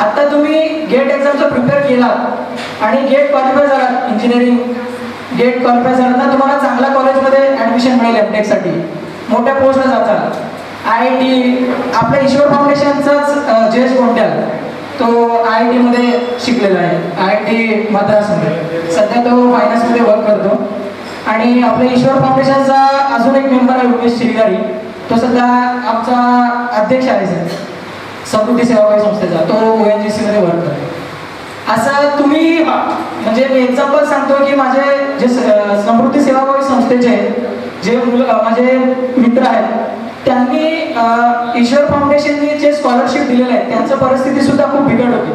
आत्ता तुम्ही गेट एक्झामचं प्रिपेअर केलात आणि गेट क्वालिफाय झालात इंजिनिअरिंग गेट क्वालिफाय झालं ना तुम्हाला चांगल्या कॉलेजमध्ये ॲडमिशन मिळेल एमटेकसाठी मोठ्या पोस्टला जातात. IIT आपल्या ईश्वर फाउंडेशनचाच जयेश गोंट्याल तो IIT शिकलेला आहे IIT मद्रासमध्ये सध्या तो फायनान्समध्ये वर्क करतो. आणि आपल्या ईश्वर फाउंडेशनचा अजून एक मेंबर आहे उमेश शिरगारी तो सध्या आमचा अध्यक्ष आहे सर समृद्धी सेवाभावी संस्थेचा तो ONGC मध्ये वर्क करतो. असं तुम्ही म्हणजे मी एक्झाम्पल सांगतो की माझे जे समृद्धी सेवाभावी संस्थेचे जे माझे मित्र आहेत त्यांनी ईश्वर फाउंडेशनने जे स्कॉलरशिप दिलेले आहे त्यांचं परिस्थिती सुद्धा खूप बिकट होती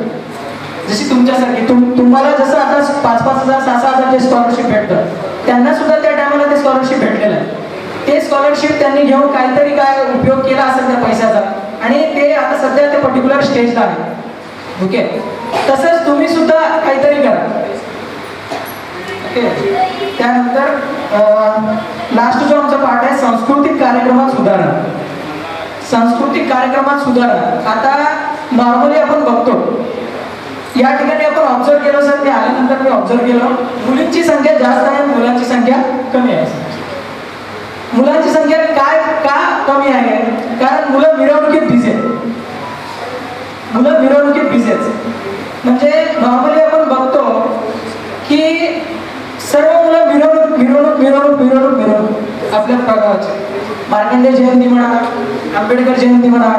जशी तुमच्यासारखी तुम्हाला जसं आता 5,000 6,000 जे स्कॉलरशिप भेटतं त्यांना सुद्धा त्या टायमाला ते स्कॉलरशिप भेटलेलं आहे. ते स्कॉलरशिप त्यांनी घेऊन काहीतरी काय उपयोग केला असेल त्या पैशाचा आणि ते आता सध्या ते पर्टिक्युलर स्टेजला आहे. ओके तसंच तुम्ही सुद्धा काहीतरी करा. ओके त्यानंतर लास्ट जो आमचा पार्ट आहे सांस्कृतिक कार्यक्रमात सुधारणा. सांस्कृतिक कार्यक्रमात सुधारणा आता नॉर्मली आपण बघतो या ठिकाणी आपण ऑब्झर्व केलं सर ते आल्यानंतर मी ऑब्झर्व केलं मुलींची संख्या जास्त आहे मुलांची संख्या कमी आहे. मुलांची संख्या का कमी आहे कारण मुलं मिरवणुकीत बिझी आहेत. मुलं मिरवणुकीत बिझी आहेत म्हणजे नॉर्मली आपण बघतो की सर्व मुलं मिरवणूक आपल्या प्रकारचे मार्कंडेय जयंती म्हणा आंबेडकर जयंती म्हणा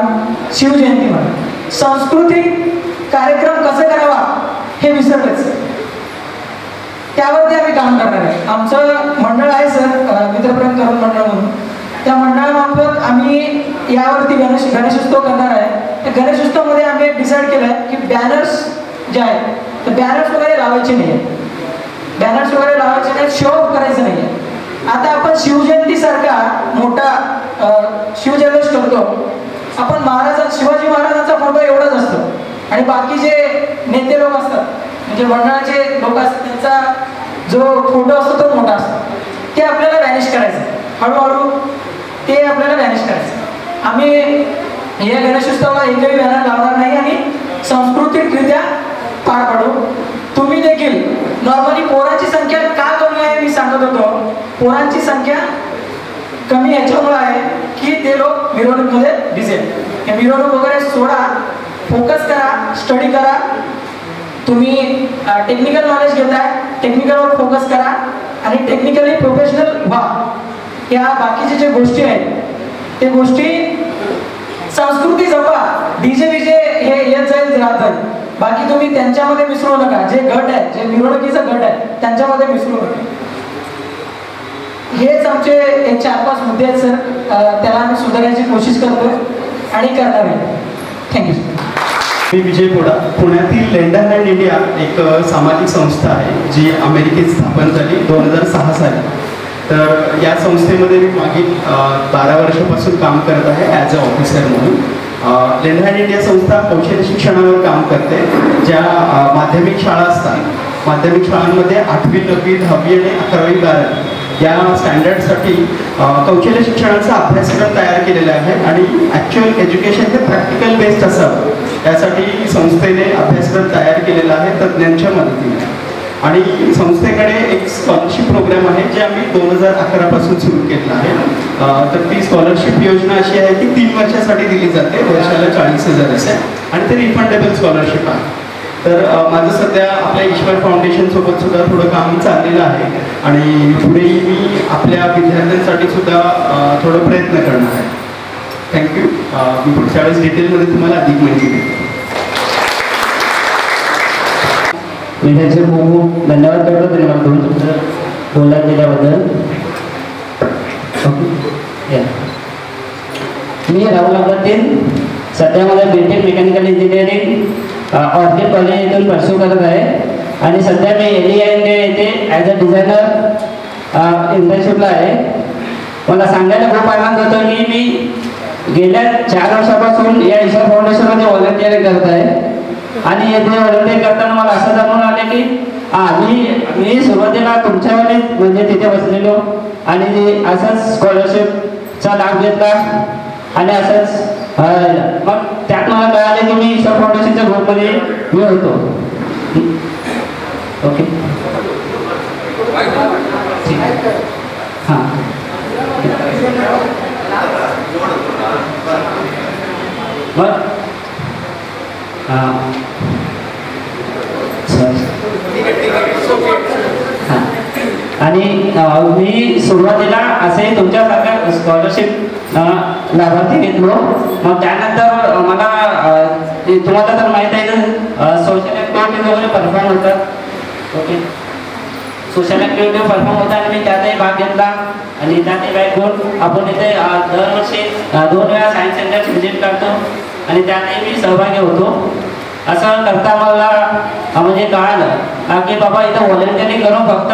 शिवजयंती म्हणा सांस्कृतिक कार्यक्रम कसा करावा हे विसरलेच. त्यावरती आम्ही काम करणार आहे. आमचं मंडळ आहे सर, मित्रप्रेम तरुण मंडळ म्हणून. त्या मंडळामार्फत आम्ही यावरती गणेशोत्सव करणार आहे. त्या गणेशोत्सवमध्ये आम्ही एक डिसाईड केलं आहे की बॅनर्स जे आहेत ते बॅनर्स वगैरे लावायचे नाही आहेत. बॅनर्स वगैरे लावायचे नाही, शो ऑफ करायचं नाही आहे. आता आपण शिवजयंतीसारखा मोठा शिवजल्लोष करतो. आपण शिवाजी महाराजांचा फोटो एवढाच असतो आणि बाकी जे नेते लोक असतात म्हणजे मंडळाचे लोक असतात त्यांचा जो फोटो असतो तो मोठा असतो. ते आपल्याला व्हॅनिश करायचं, हळूहळू ते आपल्याला व्हॅनिश करायचं. आम्ही या गणेशोत्सवाला एकही बॅनर लावणार नाही आणि सांस्कृतिकरित्या पार पाडू. तुम्ही देखील नॉर्मली पोरांची संख्या का कमी आहे मी सांगत होतो. पोरांची संख्या कमी याच्यामुळे आहे की ते लोक मिरवणूकमध्ये दिसेल. हे मिरवणूक वगैरे सोडा, फोकस करा, स्टडी करा. तुम्ही टेक्निकल नॉलेज घेताय, टेक्निकलवर फोकस करा आणि टेक्निकली प्रोफेशनल व्हा. या बाकीच्या जे गोष्टी आहेत ते गोष्टी संस्कृती जपा. डीजे बीजे हे येत जाईल राहत जाईल, बाकी तुम्ही त्यांच्यामध्ये मिसळू नका. जे गट आहे, जे मिरवणुकीचा गट आहे त्यांच्यामध्ये मिसळू नका. हेच आमचे एक 4-5 मुद्दे आहेत सर. त्याला आम्ही सुधारण्याची कोशिश करतोय आणि करणार आहे. Thank you sir. मी विजय पोडा. पुण्यातील लेंडर हँड इंडिया एक सामाजिक संस्था आहे जी अमेरिकेत स्थापन झाली 2006 साली. तर या संस्थेमध्ये मी मागील 12 वर्षापासून काम करत आहे ॲज अ ऑफिसर म्हणून. लेंडर हँड इंडिया संस्था कौशल्य शिक्षणावर काम करते. ज्या माध्यमिक शाळा असतात, माध्यमिक शाळांमध्ये 8वी 9वी 10वी आणि 11वी 12वी या स्टँडर्डसाठी कौशल्य शिक्षणाचा अभ्यासक्रम तयार केलेला आहे आणि ॲक्च्युअल एज्युकेशन हे प्रॅक्टिकल बेस्ड असावं यासाठी संस्थेने अभ्यासक्रम तयार केलेला आहे तज्ज्ञांच्या मदतीने. आणि संस्थेकडे एक स्कॉलरशिप प्रोग्राम आहे जे आम्ही 2011 पासून सुरू केलेला आहे. तर ती स्कॉलरशिप योजना अशी आहे की 3 वर्षासाठी दिली जाते, वर्षाला 40,000 असे, आणि ते रिफंडेबल स्कॉलरशिप आहे. तर माझं सध्या आपल्या ईश्वर फाउंडेशन सोबत सुद्धा थोडं काम चाललेलं आहे आणि पुढेही मी आपल्या विद्यार्थ्यांसाठी सुद्धा थोडं प्रयत्न करणार आहे. थँक्यू. मी पुढच्या वेळेस डिटेलमध्ये तुम्हाला अधिक माहिती देतो. मी त्यांचे खूप खूप धन्यवाद करतो धन्यवाद करून तुमचं बोलण्यात दिल्याबद्दल. ओके, मी राहुल अब्बातीन. सध्या मला BTech mechanical engineering orchid college येथून परस्यू करत आहे आणि सध्या मी LEI इंडिया येथे ॲज अ डिझायनर इंटर्नशिपला आहे. मला सांगायला खूप आनंद होतो की मी गेल्या 4 वर्षापासून या ईश्वर फाउंडेशनमध्ये व्हॉलंटिअरिंग करत आहे आणि येथे व्हॉलंटिअर करताना मला असं जाणून आले की मी सुरुवातीला तुमच्या वेळेस म्हणजे तिथे बसलेलो आणि असंच स्कॉलरशिपचा लाभ घेतला आणि असंच मग त्यात मला कळालं की मी ईश्वर फाउंडेशनच्या ग्रुपमध्ये मी होतो. ओके, ठीक आहे. हां, मग आणि मी सुरुवातीला असे तुमच्यासारख्या स्कॉलरशिप लाभार्थी घेतलो. मग त्यानंतर मला तुम्हाला तर माहीत आहे ना सोशल ॲक्टिव्हिटीज वगैरे परफॉर्म होतात. ओके, सोशल ॲक्टिव्हिटी परफॉर्म होतात आणि मी त्यातही भाग घेतला आणि त्यातही भाग घेऊन आपण इथे दरवर्षी 2 वेळा सायन्स सेंटर व्हिजिट करतो आणि त्यातही मी सहभागी होतो. असं करता मला म्हणजे कळालं की बाबा इथं व्हॉलंटिअरिंग करून फक्त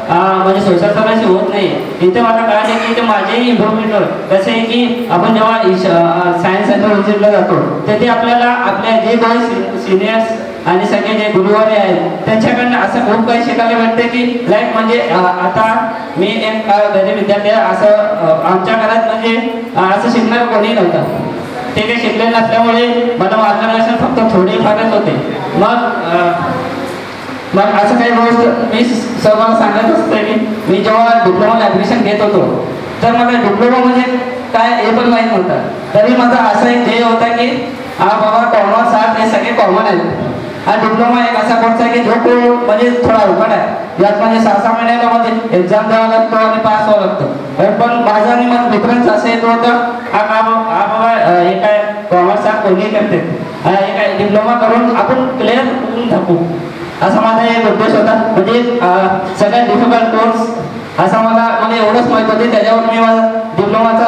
म्हणजे सोशल सर्व्हिस होत नाही. इथे मला कळालं की इथे माझेही इम्प्रूव्हमेंट होतं. कसं आहे की आपण जेव्हा सायन्स सेंटर व्हिजिटला जातो तेथे आपल्याला आपल्या जे काही सिनियर्स आणि सगळे जे गुरुवारी आहेत त्यांच्याकडनं असं खूप काही शिकायला भेटते की लाईक म्हणजे आता मी एक गरीब विद्यार्थी असं आमच्या घरात म्हणजे असं शिकणार कोणी नव्हतं. ते काही शिकले नसल्यामुळे मला मार्गदर्शन फक्त थोडेफारच होते. मग असं काही गोष्ट मी सर्वांना सांगत असते की मी जेव्हा डिप्लोमाला ॲडमिशन घेत होतो तर मला डिप्लोमा म्हणजे काय हे पण माहीत नव्हतं. तरी माझा असा एक ध्येय होता की बाबा कॉमर्स आर्ट हे सगळे कॉमन आहेत. हा डिप्लोमा एक असा कोर्स आहे की जो म्हणजे थोडा अवघड आहे. यात म्हणजे 6-6 महिन्याला म्हणजे एक्झाम द्यावा लागतो आणि पास व्हावं लागतं. पण माझा आणि मग डिफरन्स असं येत होतं हा बाबा हे काय कॉमर्स आर्ट कोणीही करते एक डिप्लोमा करून आपण क्लिअर करून टाकू, असा माझा एक उद्देश होता. म्हणजे सगळ्यात डिफिकल्ट कोर्स असा मला एवढंच माहीत होते, त्याच्यावर मी माझा डिप्लोमाचा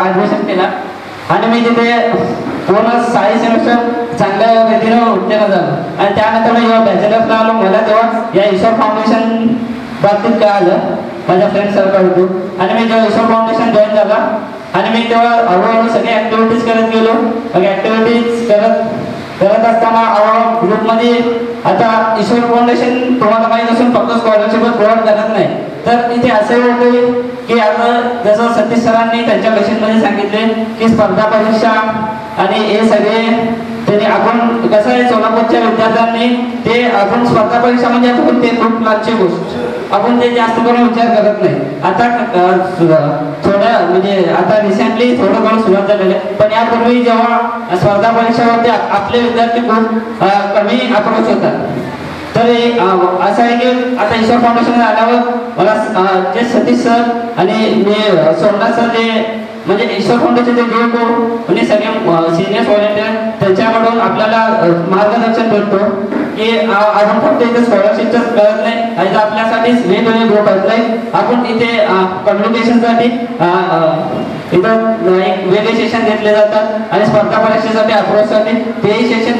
ॲडमिशन केला आणि मी तिथे पूर्ण 6 सेमिस्टर चांगल्या रीतीने उत्तीर्ण झालो. आणि त्यानंतर मी जेव्हा बॅचलर्सला आलो, मला तेव्हा या ईश्वर फाउंडेशन बाबतीत कळालं माझ्या फ्रेंड सर्कलतून. आणि मी जेव्हा ईश्वर फाउंडेशन जॉईन झाला आणि मी तेव्हा हळूहळू सगळे ॲक्टिव्हिटीज करत गेलो. मग ॲक्टिव्हिटीज करत असताना हळूहळू ग्रुपमध्ये आता ईश्वर फाउंडेशन तुम्हाला माहीत असून फक्त स्कॉलरशिप प्रोव्हाइड करत नाही, तर इथे असे होते की आता जसं सतीश सरांनी त्यांच्या क्वेश्चनमध्ये सांगितले की स्पर्धा परीक्षा आणि हे सगळे त्यांनी आपण कसं आहे सोलापूरच्या विद्यार्थ्यांनी ते आपण स्पर्धा परीक्षा म्हणजे आपण ते खूप लांबची गोष्ट आपण ते जास्त करून विचार करत नाही. आता थोड्या म्हणजे आता रिसेंटली थोडं सुरुवात झालेलं आहे, पण यापूर्वी जेव्हा स्पर्धा परीक्षावरती आपले विद्यार्थी खूप कमी अप्रोच होतात. तर असं आहे की आता ईश्वर फाउंडेशन आल्यावर मला जे सतीश सर आणि सोमनाथ सर जे म्हणजे ईश्वर फाउंडेशनचे जे म्हणजे सगळे सिनियर व्हॉलेंटियर त्यांच्याकडून आपल्याला मार्गदर्शन भेटतो की आपण फक्त इथे स्कॉलरशिपच करत नाही, आणि आपल्यासाठी वेगवेगळे ग्रुप आहेत. आपण इथे कम्युनिकेशनसाठी इथं एक वेगळे सेशन घेतले जातात आणि स्पर्धा परीक्षेसाठी अप्रोचसाठी तेही सेशन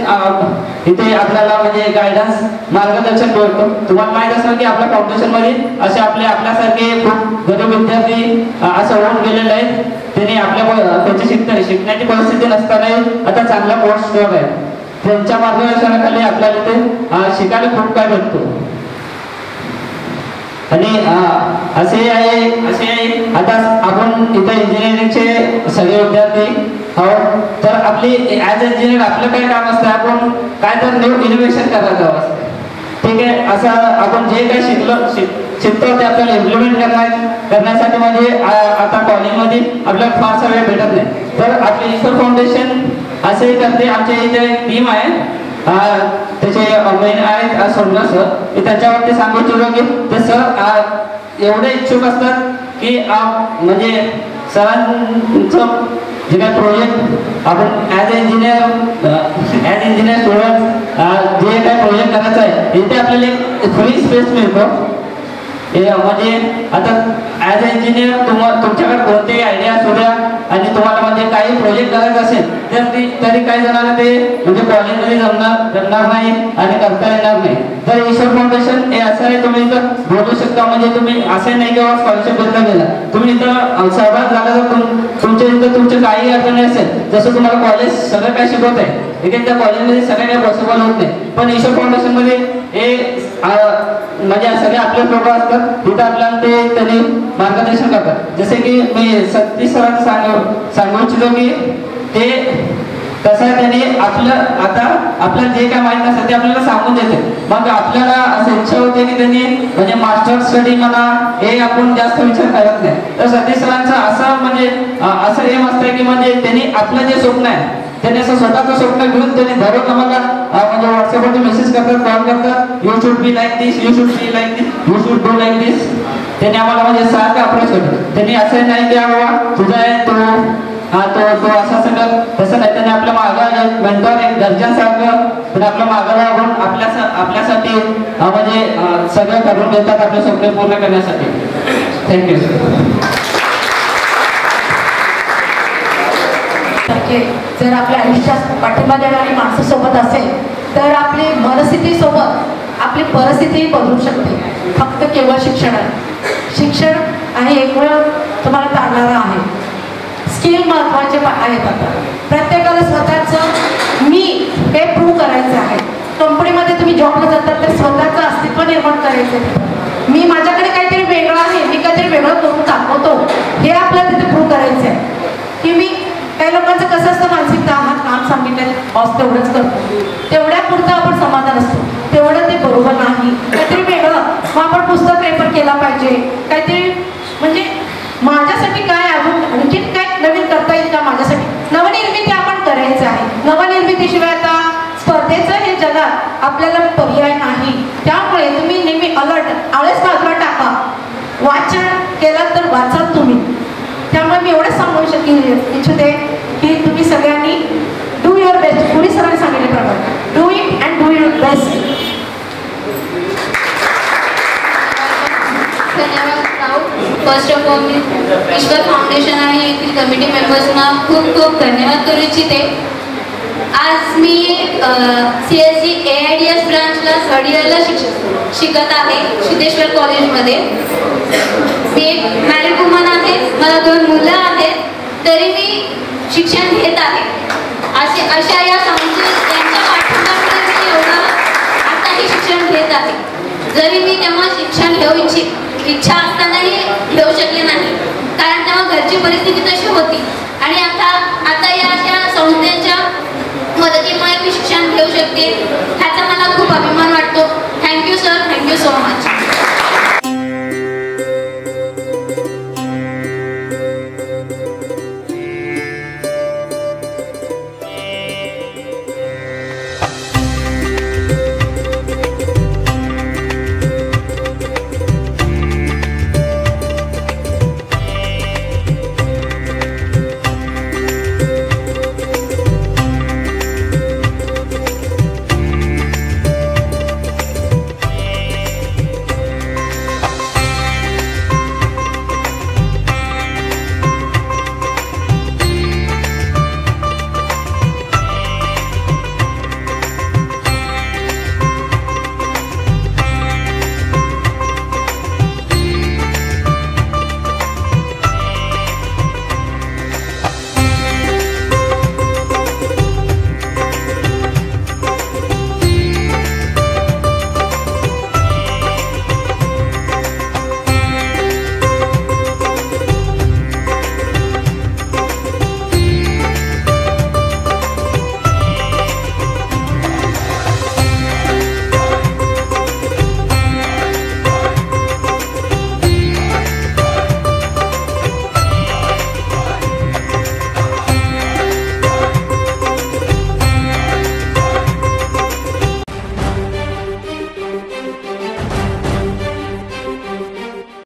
इथे आपल्याला म्हणजे गायडन्स मार्गदर्शन भेटतो. तुम्हाला माहीत असणार की आपल्या फाउंडेशनमध्ये असे आपल्यासारखे खूप गरीब विद्यार्थी असं होऊन गेलेले आहेत, त्यांनी त्यांची शिकण्याची परिस्थिती नसतानाही आता चांगल्या पोस्टवर आहेत. त्यांच्या मार्गदर्शनाखाली आपल्याला इथे शिकायला खूप काय भेटतो. आणि असे आहे आता आपण इथे इंजिनिअरिंगचे सगळे विद्यार्थी आहोत, तर आपली ॲज इंजिनियर आपलं काय काम असतं, आपण काय तर न्यू इनोव्हेशन करायचं असतं. ठीक आहे, असं आपण जे काही शिकतो ते आपल्याला इम्प्लिमेंट करण्यासाठी म्हणजे आता कॉलेजमध्ये आपल्याला फारसा वेळ भेटत नाही. तर आपले ईश्वर फाउंडेशन असे करते, आमच्या इथे टीम आहे त्याचे मेन आहेत सोमनाथ सर. मी त्याच्यावरती सांगू इच्छितो की ते सर एवढे इच्छुक असतात की म्हणजे सरांचं जे काही प्रोजेक्ट आपण ॲज इंजिनियर स्टुडंट जे काही प्रोजेक्ट करायचं आहे इथे आपल्याला एक फ्री स्पेस मिळतो. म्हणजे आता ॲज अ इंजिनियर तुमच्याकडे कोणतेही आयडिया असू द्या आणि तुम्हाला म्हणजे काही प्रोजेक्ट करायचं असेल तर तरी काही जणांना ते म्हणजे कॉलेजमध्ये जमणार नाही आणि करता येणार नाही. तर ईश्वर फाउंडेशन हे असं आहे, तुम्ही इथं बोलू शकता. म्हणजे तुम्ही असं नाही किंवा स्कॉलरशिप घेतला गेला, तुम्ही इथं सहभाग झाला तर तुमच्या इथं तुमचे काही अडचणी असेल, जसं तुम्हाला कॉलेज सगळं काय शिकवत आहे त्या कॉलेजमध्ये सगळं काही पॉसिबल होत नाही, पण ईश्वर फाउंडेशनमध्ये हे म्हणजे सगळे आपले लोक असतात तिथं आपल्याला ते त्यांनी मार्गदर्शन करतात. जसे की मी सतीश सरांचं सांगू इच्छितो की ते कसं आहे, त्यांनी आपल्याला जे काय माहीत नसतं ते आपल्याला सांगून देते. मग आपल्याला असं इच्छा होते की त्यांनी म्हणजे मास्टर स्टडी म्हणा हे आपण जास्त विचार करत नाही. तर सतीश सरांचं असं म्हणजे असं एम असतं की म्हणजे त्यांनी आपलं जे स्वप्न आहे त्यांनी असं स्वतःचं स्वप्न घेऊन त्यांनी दररोज आम्हाला म्हणजे व्हॉट्सअपवरती मेसेज करतात, कॉल करतात, you should be like this, you should be like this, you should do like this. त्यांनी आम्हाला म्हणजे सारखं अप्रोच करतो. त्यांनी असं नाही की बाबा तुझा आहे तो असं सगळं तसं नाही. त्यांनी आपल्या मागं मेंटॉर एक गर्जनसारखं पण आपल्या मागं लागून आपल्यासाठी म्हणजे सगळं करून देतात आपले स्वप्न पूर्ण करण्यासाठी. Thank you sir. जर आपल्या आयुष्यात पाठिंबा देणारी माणसं सोबत असेल तर आपली मनस्थितीसोबत आपली परिस्थितीही बदलू शकते. फक्त केवळ शिक्षण आणि एक वेळ तुम्हाला तारणारा आहे. स्किल महत्त्वाचे आहेत. आता प्रत्येकाला स्वतःचं मी हे प्रूव्ह करायचं आहे. कंपनीमध्ये तुम्ही जॉबला जातात तर स्वतःचं अस्तित्व निर्माण करायचं. मी माझ्याकडे काहीतरी वेगळं आहे, मी काहीतरी वेगळं करून दाखवतो हे आपल्याला तिथे प्रूव्ह करायचं आहे. की मी काही लोकांचं कसं असतं मानसिकता, हा काम सांगितलं बॉस तेवढंच करतो, तेवढ्या पुरतं आपण समाधान असतो, तेवढं ते बरोबर नाही, काहीतरी वेगळं. मग आपण पुस्तक रेफर केला पाहिजे, काहीतरी म्हणजे माझ्यासाठी काय आणखी काय नवीन करता येईल का, माझ्यासाठी नवनिर्मिती आपण करायचं आहे. नवनिर्मितीशिवाय आता स्पर्धेचं हे जगात आपल्याला पर्याय नाही. त्यामुळे तुम्ही नेहमी अलर्ट, आळस बाजूला टाका, वाचन केलं तर वाचाल तुम्ही. त्यामुळे मी एवढंच सांगू इच्छिते की तुम्ही सगळ्यांनी डू युअर बेस्ट. पुढे सरांनी सांगितलं ब्लेस यू. धन्यवाद. First of all me Ishwar foundation आणि येथील कमिटी मेंबर्सना खूप खूप धन्यवाद करू इच्छिते. आज मी CSG AIDS ब्रांचला थर्ड इयरला शिकत आहे सिद्धेश्वर कॉलेजमध्ये. मी एक मॅरिड वुमन आहे, मला 2 मुलं आहेत, तरी मी शिक्षण घेत आहे. अशा या यांच्या पाठिंब्यामुळे मी एवढं आताही शिक्षण घेत आहे. जरी मी तेव्हा शिक्षण घेऊ इच्छा असतानाही घेऊ शकले नाही, कारण तेव्हा घरची परिस्थिती तशी होती. आणि आता या